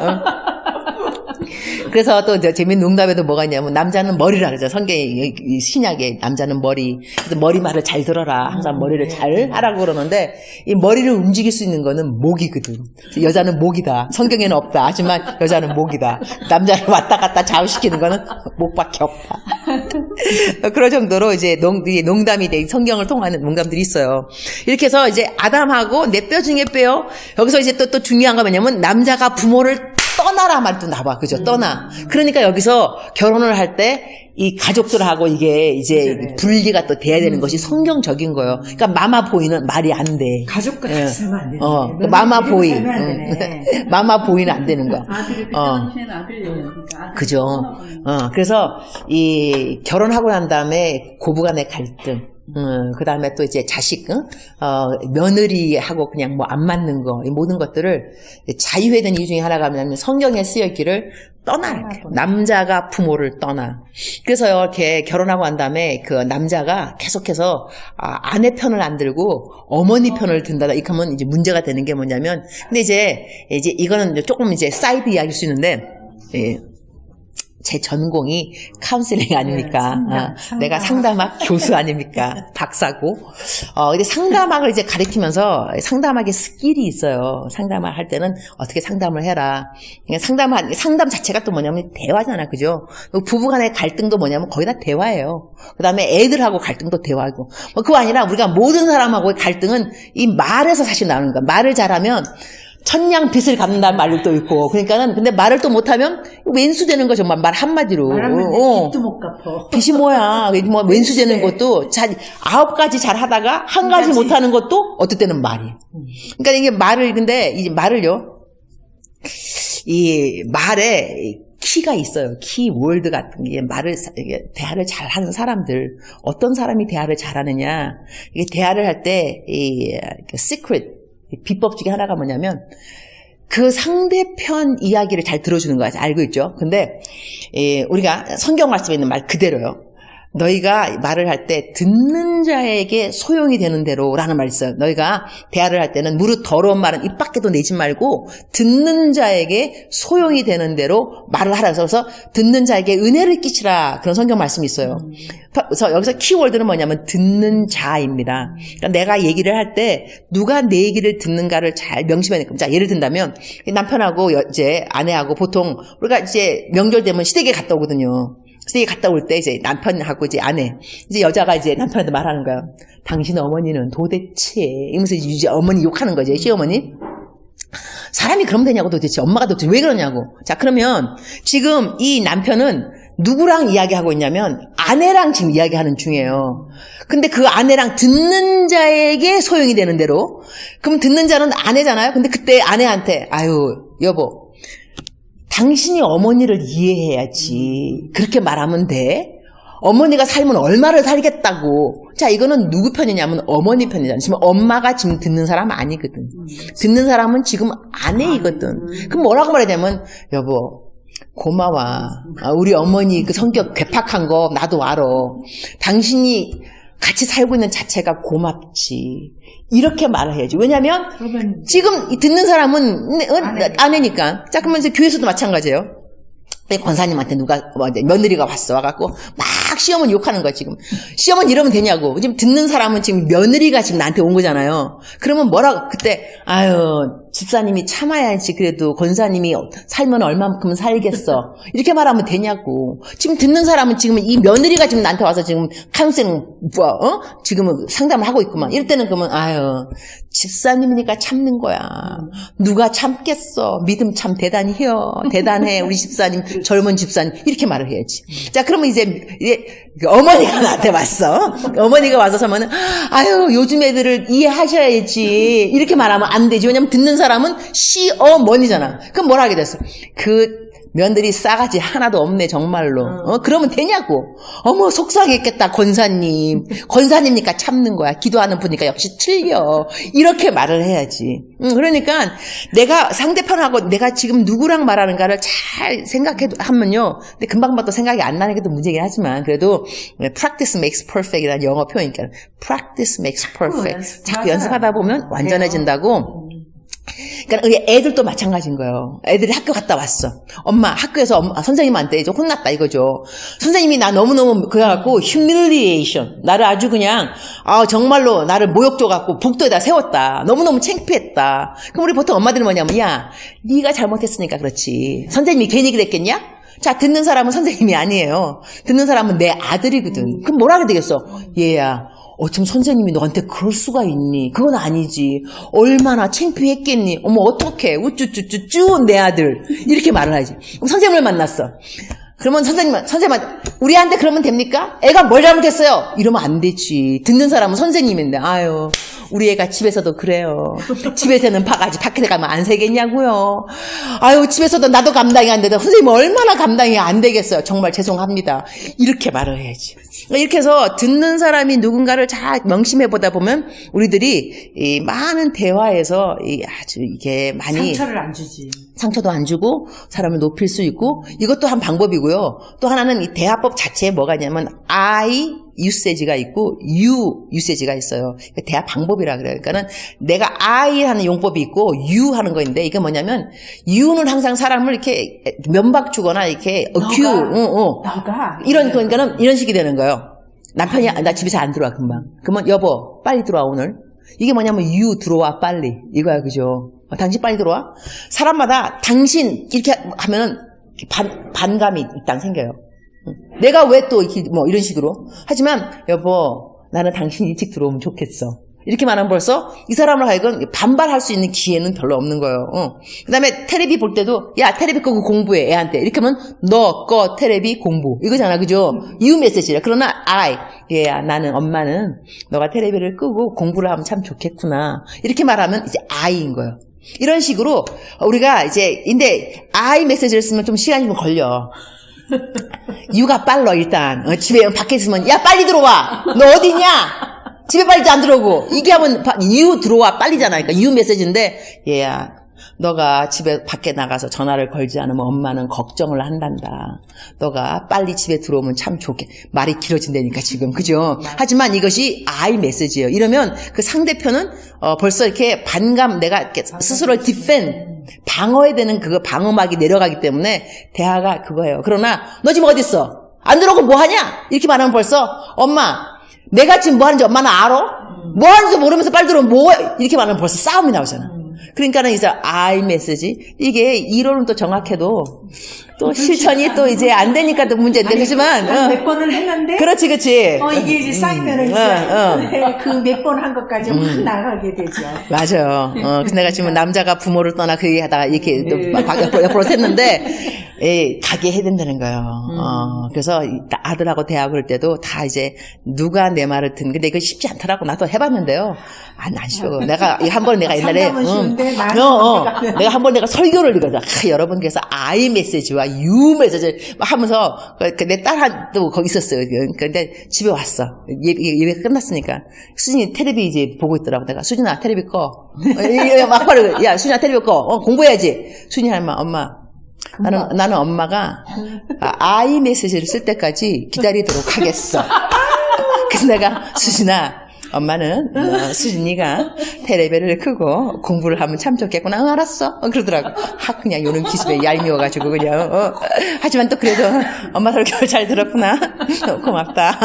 그래서 또 재밌는 농담에도 뭐가 있냐면 남자는 머리라 그러죠. 성경에 신약에 남자는 머리. 그래서 머리 말을 잘 들어라. 항상 머리를 잘 하라고 그러는데 이 머리를 움직일 수 있는 거는 목이거든. 여자는 목이다. 성경에는 없다. 하지만 여자는 목이다. 남자를 왔다 갔다 좌우시키는 거는 목밖에 없다. 그럴 정도로 이제 농담이 돼 성경을 통하는 농담들이 있어요. 이렇게 해서 이제 아담하고 내 뼈 중에 뼈요. 여기서 이제 또 중요한 거 뭐냐면 남자가 부모를 떠나라 말도 나와. 그죠? 떠나. 그러니까 여기서 결혼을 할 때 이 가족들하고 이게 이제 분리가 또 돼야 되는 것이 성경적인 거예요. 그러니까 마마보이는 말이 안 돼. 가족과 같이 살면 안 되네. 그 마마보이. 마마보이는 안 되는 거. 아들이 그 당시에는 아들이니까. 그죠? 그래서 이 결혼하고 난 다음에 고부간의 갈등. 그 다음에 또 이제 자식, 며느리하고 그냥 뭐 안 맞는 거, 이 모든 것들을 자유해야 되는 이유 중에 하나가 뭐냐면 성경에 쓰여있기를 떠나. 남자가 부모를 떠나. 그래서 이렇게 결혼하고 난 다음에 그 남자가 계속해서 아내 편을 안 들고 어머니 편을 든다. 이렇게 하면 이제 문제가 되는 게 뭐냐면, 근데 이제 이거는 조금 이제 사이드 이야기일 수 있는데, 제 전공이 카운슬링 아닙니까? 내가 상담학 교수 아닙니까? 박사고. 근데 상담학을 이제 가르치면서 상담학의 스킬이 있어요. 상담을 할 때는 어떻게 상담을 해라. 그러니까 상담 자체가 또 뭐냐면 대화잖아. 그죠? 부부 간의 갈등도 뭐냐면 거의 다 대화예요. 그 다음에 애들하고 갈등도 대화고. 그거 아니라 우리가 모든 사람하고의 갈등은 이 말에서 사실 나오는 거야. 말을 잘하면 천냥 빚을 갚는다는 말도 있고, 그러니까는, 근데 말을 또 못하면, 왼수되는 거 정말 말 한마디로. 빚도 못 갚어. 빚이 뭐야. 뭐 왼수되는 것도, 9가지 잘 하다가, 한 가지 못하는 것도, 어떨 때는 말이. 그러니까 이게 근데, 이 말을요, 이 말에, 키가 있어요. 키월드 같은 게 대화를 잘하는 사람들, 어떤 사람이 대화를 잘하느냐, 이게 대화를 할 때, 시크릿, 비법 중에 하나가 뭐냐면 그 상대편 이야기를 잘 들어주는 거야. 알고 있죠? 근데 우리가 성경 말씀에 있는 말 그대로요. 너희가 말을 할 때 듣는 자에게 소용이 되는 대로 라는 말이 있어요. 너희가 대화를 할 때는 무릇 더러운 말은 입 밖에도 내지 말고 듣는 자에게 소용이 되는 대로 말을 하라. 그래서 듣는 자에게 은혜를 끼치라. 그런 성경 말씀이 있어요. 그래서 여기서 키워드는 뭐냐면 듣는 자입니다. 그러니까 내가 얘기를 할 때 누가 내 얘기를 듣는가를 잘 명심해야 됩니다. 자, 예를 든다면 남편하고 이제 아내하고 보통 우리가 이제 명절 되면 시댁에 갔다 오거든요. 시댁에 갔다 올 때 이제 남편하고 이제 아내, 이제 여자가 이제 남편한테 말하는 거야. 당신 어머니는 도대체, 이러면서 이제 어머니 욕하는 거지, 시어머니. 사람이 그러면 되냐고 도대체, 엄마가 도대체 왜 그러냐고. 자, 그러면 지금 이 남편은 누구랑 이야기하고 있냐면 아내랑 지금 이야기하는 중이에요. 근데 그 아내랑 듣는 자에게 소용이 되는 대로. 그럼 듣는 자는 아내잖아요. 근데 그때 아내한테, 아유, 여보. 당신이 어머니를 이해해야지. 그렇게 말하면 돼. 어머니가 살면 얼마를 살겠다고. 자, 이거는 누구 편이냐면 어머니 편이잖아. 지금 엄마가 지금 듣는 사람 아니거든. 듣는 사람은 지금 아내이거든. 그럼 뭐라고 말하냐면, 여보, 고마워. 우리 어머니 그 성격 괴팍한 거 나도 알아. 당신이 같이 살고 있는 자체가 고맙지. 이렇게 말을 해야지. 왜냐면 지금 듣는 사람은 아내니까. 자, 그러면 이제 교회에서도 마찬가지예요. 권사님한테 누가 며느리가 와갖고 막 시어머니 욕하는 거야 지금. 시어머니 이러면 되냐고. 지금 듣는 사람은 지금 며느리가 지금 나한테 온 거잖아요. 그러면 뭐라고 그때 아유 집사님이 참아야지. 그래도 권사님이 살면 얼마만큼 살겠어. 이렇게 말하면 되냐고. 지금 듣는 사람은 지금 이 며느리가 지금 나한테 와서 지금 카운셀링 지금 상담을 하고 있구만. 이럴 때는 그러면 아유 집사님이니까 참는 거야. 누가 참겠어. 믿음 참 대단해요. 대단해 우리 집사님. 젊은 집사님 이렇게 말을 해야지. 자, 그러면 이제 어머니가 나한테 왔어. 어머니가 와서 서면은 아유 요즘 애들을 이해하셔야지 이렇게 말하면 안 되지. 왜냐면 듣는 사람은 시어머니잖아. 그럼 뭐라 하게 됐어? 그 며느리 싸가지 하나도 없네 정말로. 그러면 되냐고. 어머 속상했겠다 권사님. 권사님이니까 참는 거야. 기도하는 분이니까 역시 틀려. 이렇게 말을 해야지. 그러니까 내가 상대편하고 내가 지금 누구랑 말하는가를 잘 생각하면요. 근데 금방 또 생각이 안 나는 게 또 문제긴 하지만 그래도 practice makes perfect이라는 영어 표현이니까 practice makes perfect. 자꾸 연습하다 보면 완전해진다고. 그러니까 우리 애들도 마찬가지인 거예요. 애들이 학교 갔다 왔어. 엄마 학교에서 선생님한테 이제 혼났다 이거죠. 선생님이 나 너무너무 그래갖고 humiliation 나를 아주 그냥 정말로 나를 모욕 줘갖고 복도에다 세웠다. 너무너무 창피했다. 그럼 우리 보통 엄마들은 뭐냐면 야 네가 잘못했으니까 그렇지. 선생님이 괜히 그랬겠냐? 자, 듣는 사람은 선생님이 아니에요. 듣는 사람은 내 아들이거든. 그럼 뭐라 그래야 되겠어? 얘야 어쩜 선생님이 너한테 그럴 수가 있니? 그건 아니지. 얼마나 창피했겠니? 어머 어떡해. 우쭈쭈쭈쭈 내 아들. 이렇게 말을 하지. 그럼 선생님을 만났어. 그러면 선생님한테 우리한테 그러면 됩니까? 애가 뭘 잘못했어요? 이러면 안 되지. 듣는 사람은 선생님인데 아유 우리 애가 집에서도 그래요. 집에서는 바가지 밖에 가면 안 새겠냐고요. 아유 집에서도 나도 감당이 안 되다. 선생님 얼마나 감당이 안 되겠어요. 정말 죄송합니다. 이렇게 말을 해야지. 이렇게 해서 듣는 사람이 누군가를 잘 명심해 보다 보면 우리들이 이 많은 대화에서 아주 이게 많이 상처를 안 주지. 상처도 안 주고 사람을 높일 수 있고 이것도 한 방법이고요. 또 하나는 이 대화법 자체에 뭐가 있냐면 I usage가 있고 you usage가 있어요. 대화 방법이라 그래요. 그러니까는 내가 I 하는 용법이 있고 you 하는 거인데 이게 뭐냐면 you는 항상 사람을 이렇게 면박 주거나 이렇게 accuse, 너가 그러니까는 이런 식이 되는 거예요. 남편이 나 집에서 안 들어와 금방. 그러면 여보 빨리 들어와 오늘. 이게 뭐냐면 you 들어와 빨리 이거야 그죠? 당신 빨리 들어와. 사람마다 당신 이렇게 하면은 반감이 일단 생겨요. 내가 왜 또 이런 식으로. 하지만 여보 나는 당신이 일찍 들어오면 좋겠어. 이렇게 말하면 벌써 이 사람을 하여금 반발할 수 있는 기회는 별로 없는 거예요. 그 다음에 테레비 볼 때도 야 테레비 끄고 공부해 애한테. 이렇게 하면 너 꺼 테레비 공부 이거잖아 그죠? you 메시지라. 그러나 얘야 나는 엄마는 너가 테레비를 끄고 공부를 하면 참 좋겠구나. 이렇게 말하면 이제 I인 거예요. 이런 식으로 우리가 근데 I 메시지를 쓰면 좀 시간이 좀 걸려. you가 빨라 일단. 집에 밖에 있으면 야 빨리 들어와. 너 어디냐? 집에 빨리 안 들어오고. 이게 하면 you 들어와 빨리잖아. 그러니까 you 메시지인데 얘야 너가 집에 밖에 나가서 전화를 걸지 않으면 엄마는 걱정을 한단다. 너가 빨리 집에 들어오면 참 좋게. 말이 길어진다니까 지금 그죠? 하지만 이것이 I 메시지예요. 이러면 그 상대편은 벌써 이렇게 반감 내가 이렇게 스스로를 defend 방어해야 되는 그거 방어막이 내려가기 때문에 대화가 그거예요. 그러나 너 지금 어디 있어? 안 들어오고 뭐 하냐? 이렇게 말하면 벌써 엄마 내가 지금 뭐 하는지 엄마는 알아? 뭐 하는지 모르면서 빨리 들어오면 뭐해? 이렇게 말하면 벌써 싸움이 나오잖아. 그러니까는 이제 I 메시지 이게 이론은 또 정확해도 또 실천이 또 이제 안 되니까 또 문제인데, 그렇지만, 몇 번을 했는데 그렇지, 그렇지. 이게 이제 쌓이면은 이제 그 몇 번 한 것까지 확 나가게 되죠. 맞아요. 그래서 내가 지금 남자가 부모를 떠나 그 얘기하다가 이렇게 또 옆으로 샜는데, 가게 해야 된다는 거예요. 그래서 아들하고 대학 올 때도 다 이제 누가 내 말을 듣는, 근데 이거 쉽지 않더라고. 나도 해봤는데요. 안 쉬워. 내가 한 번 내가 옛날에, 상담은 쉬운데 말은 내가 한 번 내가 설교를 읽어서, 여러분, 그래서 I 메시지와 U 메시지를 하면서 내 딸도 거기 있었어요. 근데 집에 왔어. 예배 끝났으니까. 수진이 텔레비 이제 보고 있더라고. 내가 수진아 텔레비 꺼. 막바로 야 수진아 텔레비 꺼. 공부해야지. 수진이 엄마. 나는 엄마가 I 메시지를 쓸 때까지 기다리도록 하겠어. 그래서 내가 수진아 엄마는 수진이가 텔레비를 끄고 공부를 하면 참 좋겠구나. 알았어. 그러더라고. 그냥 요런 기집애 얄미워가지고 그냥. 하지만 또 그래도 엄마 설교 잘 들었구나. 고맙다.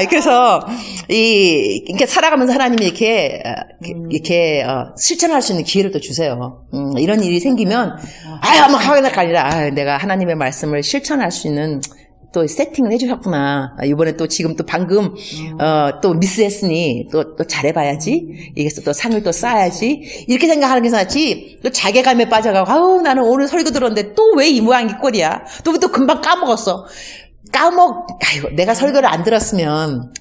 그래서 이렇게 살아가면서 하나님이 이렇게 실천할 수 있는 기회를 또 주세요. 이런 일이 생기면 한번 하겠다 아니라 내가 하나님의 말씀을 실천할 수 있는 또 세팅을 해주셨구나. 이번에 또 지금 또 방금 또 미스했으니 또 잘해봐야지. 이게서 또 상을 또 쌓아야지. 이렇게 생각하는 게 낫지. 또 자괴감에 빠져가고 나는 오늘 설교 들었는데 또 왜 이 모양 이 꼴이야. 또 금방 까먹었어. 내가 설교를 안 들었으면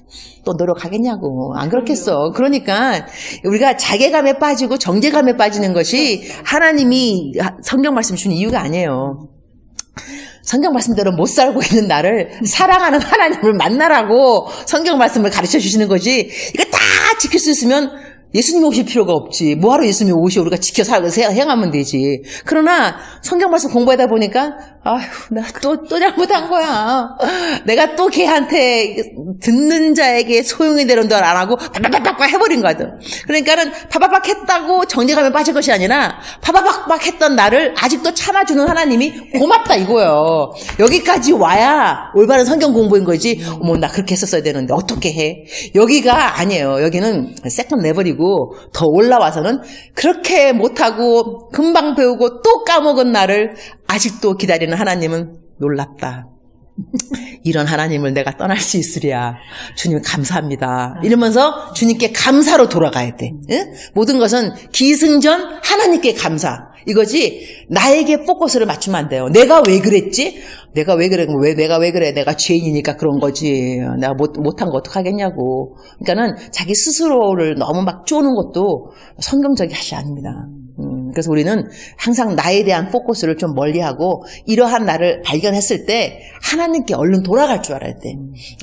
또 노력하겠냐고. 안 그렇겠어. 그러니까 우리가 자괴감에 빠지고 정죄감에 빠지는 것이 하나님이 성경 말씀 주는 이유가 아니에요. 성경 말씀대로 못 살고 있는 나를 사랑하는 하나님을 만나라고 성경 말씀을 가르쳐 주시는 거지. 이거 다 지킬 수 있으면 예수님 오실 필요가 없지. 뭐하러 예수님이 오시오. 우리가 지켜 행하면 되지. 그러나 성경 말씀 공부하다 보니까 내가 또 잘못한 거야. 내가 또 걔한테 듣는 자에게 소용이 되는 줄 안 하고 파바박박 해버린 거거든. 그러니까는 파바박 했다고 정죄감에 빠질 것이 아니라 파바박박 했던 나를 아직도 참아주는 하나님이 고맙다 이거예요. 여기까지 와야 올바른 성경 공부인 거지. 나 그렇게 했었어야 되는데 어떻게 해? 여기가 아니에요. 여기는 세컨 내버리고 더 올라와서는 그렇게 못하고 금방 배우고 또 까먹은 나를 아직도 기다리는 하나님은 놀랍다. 이런 하나님을 내가 떠날 수 있으랴. 주님 감사합니다. 이러면서 주님께 감사로 돌아가야 돼. 응? 모든 것은 기승전 하나님께 감사. 이거지 나에게 포커스를 맞추면 안 돼요. 내가 왜 그랬지? 내가 왜 그래? 내가 왜 그래? 내가 죄인이니까 그런 거지. 내가 못한 거 어떡하겠냐고. 그러니까는 자기 스스로를 너무 막 쪼는 것도 성경적인 것이 아닙니다. 그래서 우리는 항상 나에 대한 포커스를 좀 멀리하고 이러한 나를 발견했을 때 하나님께 얼른 돌아갈 줄 알아야 돼.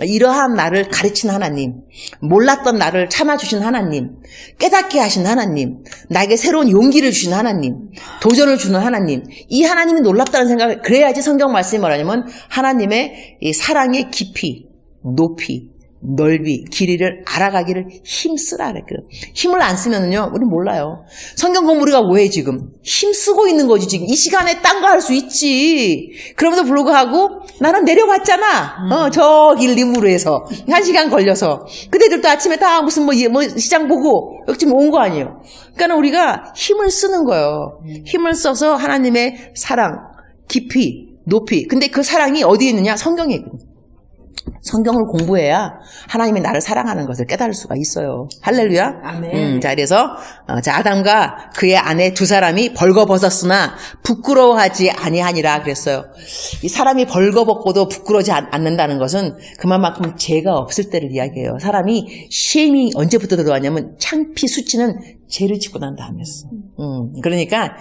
이러한 나를 가르친 하나님, 몰랐던 나를 참아주신 하나님, 깨닫게 하신 하나님, 나에게 새로운 용기를 주신 하나님, 도전을 주는 하나님, 이 하나님이 놀랍다는 생각을, 그래야지 성경 말씀이 뭐라냐면 하나님의 이 사랑의 깊이, 높이, 넓이, 길이를 알아가기를 힘쓰라 그랬거든. 힘을 안 쓰면은요, 우리 몰라요. 성경 공부 우리가 왜 지금 힘쓰고 있는 거지 지금 이 시간에 딴 거 할 수 있지. 그럼에도 불구하고 나는 내려왔잖아. 저 길 리무르에서 1시간 걸려서. 그대들도 아침에 다 무슨 뭐 시장 보고 여기쯤 온 거 아니에요. 그러니까 우리가 힘을 쓰는 거예요. 힘을 써서 하나님의 사랑, 깊이, 높이. 근데 그 사랑이 어디에 있느냐? 성경에 있거든. 성경을 공부해야 하나님이 나를 사랑하는 것을 깨달을 수가 있어요. 할렐루야. 아멘. 자, 그래서 아담과 그의 아내 두 사람이 벌거벗었으나 부끄러워하지 아니하니라 그랬어요. 이 사람이 벌거벗고도 부끄러워하지 않는다는 것은 그만큼 죄가 없을 때를 이야기해요. 사람이 쉐임이 언제부터 들어왔냐면 창피 수치는 죄를 짓고 난 다음이었어. 그러니까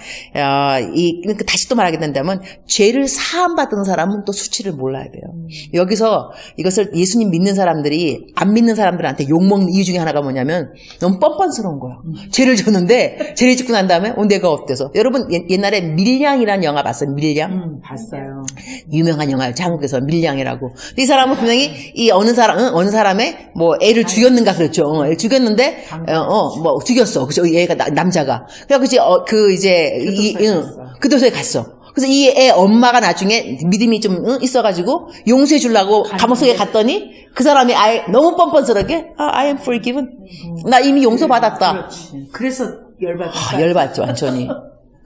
다시 또 말하게 된다면 죄를 사함받은 사람은 또 수치를 몰라야 돼요. 여기서 이것을 예수님 믿는 사람들이 안 믿는 사람들한테 욕먹는 이유 중에 하나가 뭐냐면 너무 뻔뻔스러운 거야. 죄를 졌는데 죄를 짓고 난 다음에 내가 어때서. 여러분 옛날에 밀양이라는 영화 봤어요? 밀양? 봤어요. 유명한 영화였죠. 한국에서 밀양이라고. 이 사람은 분명히 이 어느 사람의 뭐 애를 죽였는가 그랬죠. 애를 죽였는데 뭐 죽였어. 그죠? 얘가 남자가. 그래서 그 도서에 갔어. 그래서 이 애 엄마가 나중에 믿음이 좀 있어가지고 용서해 주려고 감옥 속에 갔더니 그 사람이 너무 뻔뻔스럽게 I am forgiven. 나 이미 용서받았다. 그렇지. 그래서 열받았다. 열받죠 완전히.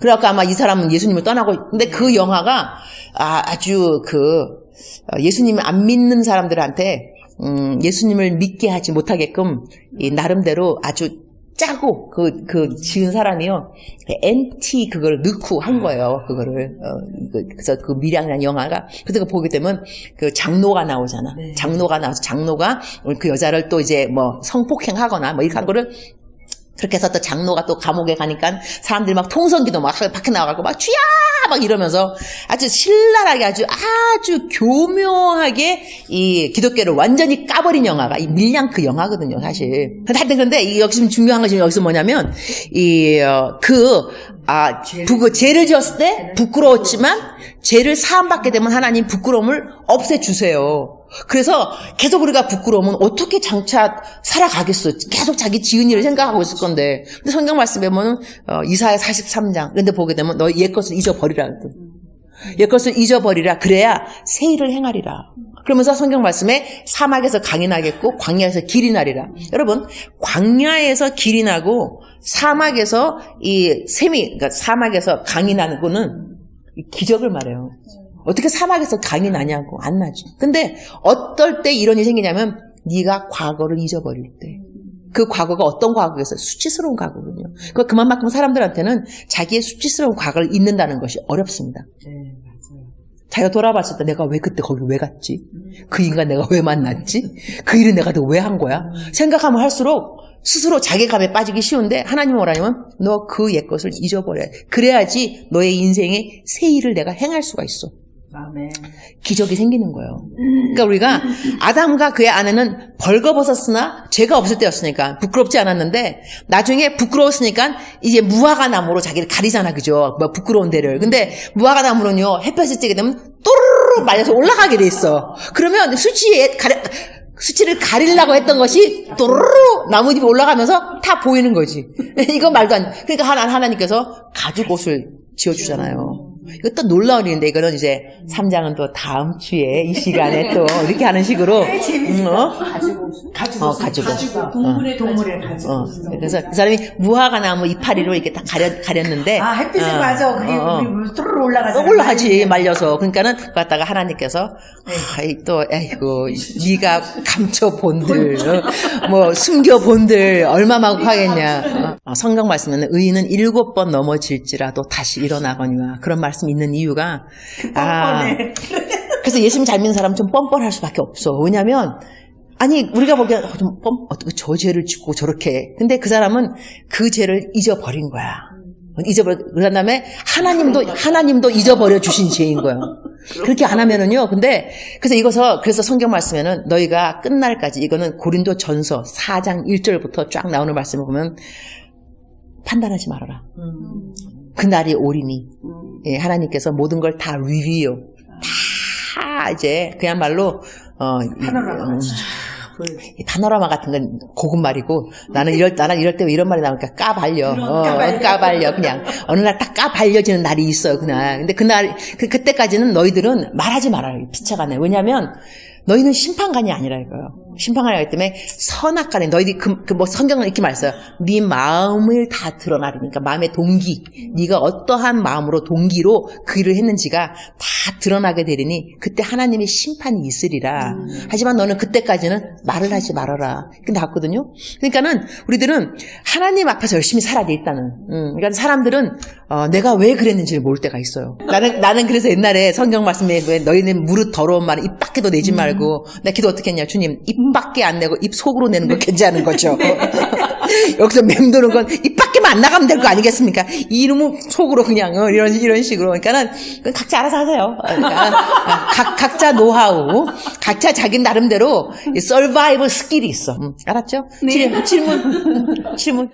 그래갖고 아마 이 사람은 예수님을 떠나고, 근데 그 영화가 아주 예수님을 안 믿는 사람들한테 예수님을 믿게 하지 못하게끔 이 나름대로 아주 짜고 지은 사람이요 NT 그걸 넣고 한 거예요. 그거를 그래서 그 미량이라는 영화가 그래서 그거 보게 되면 그 장로가 나오잖아. 네. 장로가 나와서 장로가 그 여자를 또 이제 뭐 성폭행하거나 뭐 이렇게 한 거를 그렇게 해서 또 장로가 또 감옥에 가니까 사람들이 막 통성기도 막 밖에 나와가고 막 주야 막 이러면서 아주 신랄하게 아주 교묘하게 이 기독교를 완전히 까버린 영화가 이 밀양크 영화거든요, 사실. 하여튼 근데 여기 지금 중요한 것이 여기서 뭐냐면 죄를 지었을 때 부끄러웠지만 죄를 사함받게 되면 하나님 부끄러움을 없애주세요. 그래서 계속 우리가 부끄러우면 어떻게 장차 살아가겠어. 계속 자기 지은 일을 생각하고 있을 건데. 근데 성경 말씀에 보면 이사야 43장 그런데 보게 되면 너 옛것을 잊어버리라. 옛것을 잊어버리라. 그래야 새 일을 행하리라. 그러면서 성경 말씀에 사막에서 강이 나겠고 광야에서 길이 나리라. 여러분 광야에서 길이 나고 사막에서 그러니까 사막에서 강이 나는 거는 기적을 말해요. 어떻게 사막에서 강이 나냐고. 안 나지. 근데 어떨 때 이런 일이 생기냐면 네가 과거를 잊어버릴 때. 그 과거가 어떤 과거겠어요? 수치스러운 과거군요. 그만큼 사람들한테는 자기의 수치스러운 과거를 잊는다는 것이 어렵습니다. 네, 맞아요. 자기가 돌아봤을 때 내가 왜 그때 거기 왜 갔지? 그 인간 내가 왜 만났지? 그 일은 내가 왜 한 거야? 생각하면 할수록 스스로 자괴감에 빠지기 쉬운데 하나님은 뭐라냐면 너 그 옛 것을 잊어버려야 돼. 그래야지 너의 인생에 새 일을 내가 행할 수가 있어. 아멘. 기적이 생기는 거예요. 그러니까 우리가 아담과 그의 아내는 벌거벗었으나 죄가 없을 때였으니까 부끄럽지 않았는데 나중에 부끄러웠으니까 이제 무화과 나무로 자기를 가리잖아, 그죠? 뭐 부끄러운 데를. 근데 무화과 나무는요 햇볕을 쬐게 되면 또르르 말려서 올라가게 돼 있어. 그러면 수치를 가리려고 했던 것이 또르르 나뭇잎이 올라가면서 다 보이는 거지. 이거 말도 안 돼. 그러니까 하나님께서 가죽옷을 지어주잖아요. 이것도 놀라운 일인데 이거는 이제 3장은 또 다음 주에 이 시간에 또 이렇게 하는 식으로 가죽옷. 동물의 가죽. 그래서 그 사람이 무화과 나무 이파리로 이렇게 딱 가렸는데 햇빛에 맞아. 그게 우리 뚜루루 올라가잖아. 올라가지 말려서. 그러니까는 그거 갖다가 하나님께서 아이고 네가 감춰본들 뭐 숨겨본들 얼마만큼 하겠냐. 성경 말씀에는 의인은 7번 넘어질지라도 다시 일어나거니와 그런 말씀 있는 이유가 그래서 예수님 잘 믿는 사람은 좀 뻔뻔할 수밖에 없어. 왜냐면 아니 우리가 보기엔 어떻게 저 죄를 짓고 저렇게. 근데 그 사람은 그 죄를 잊어버린 거야. 그런 다음에 하나님도 잊어버려 주신 죄인 거예요. 그렇게 안 하면은요. 그래서 성경 말씀에는 너희가 끝날까지 이거는 고린도 전서 4장 1절부터 쫙 나오는 말씀을 보면 판단하지 말아라. 그날이 오리니. 예, 하나님께서 모든 걸 다 리뷰. 다 이제 그야말로 파노라마 같은 건 고급 말이고 나는 이럴 때 이런 말이 나오니까 까발려. 까발려 그냥 어느 날 딱 까발려지는 날이 있어요 그날. 근데 그때까지는 너희들은 말하지 말아요. 피차가네. 왜냐하면 너희는 심판관이 아니라 이거요. 심판관이 아니기 때문에 선악간에 너희들이 뭐 성경은 이렇게 말했어요. 네 마음을 다 드러나리니까 마음의 동기, 네가 어떠한 마음으로 동기로 그 일을 했는지가 다 드러나게 되리니 그때 하나님의 심판이 있으리라. 하지만 너는 그때까지는 말을 하지 말아라. 이렇게 나왔거든요. 그러니까는 우리들은 하나님 앞에서 열심히 살아야 돼 일단은. 그러니까 사람들은 내가 왜 그랬는지를 모를 때가 있어요. 나는 그래서 옛날에 성경 말씀에 왜 너희는 무릇 더러운 말은 입 밖에도 내지 말고 내가 기도 어떻게 했냐. 주님 입 밖에 안 내고 입 속으로 내는 거 괜찮은 거죠. 여기서 맴도는 건 입 밖에만 안 나가면 될 거 아니겠습니까? 이놈은 속으로 그냥 이런 식으로. 그러니까는 각자 알아서 하세요. 그러니까 각자 노하우, 각자 자기 나름대로 서바이벌 스킬이 있어. 알았죠? 네. 질문.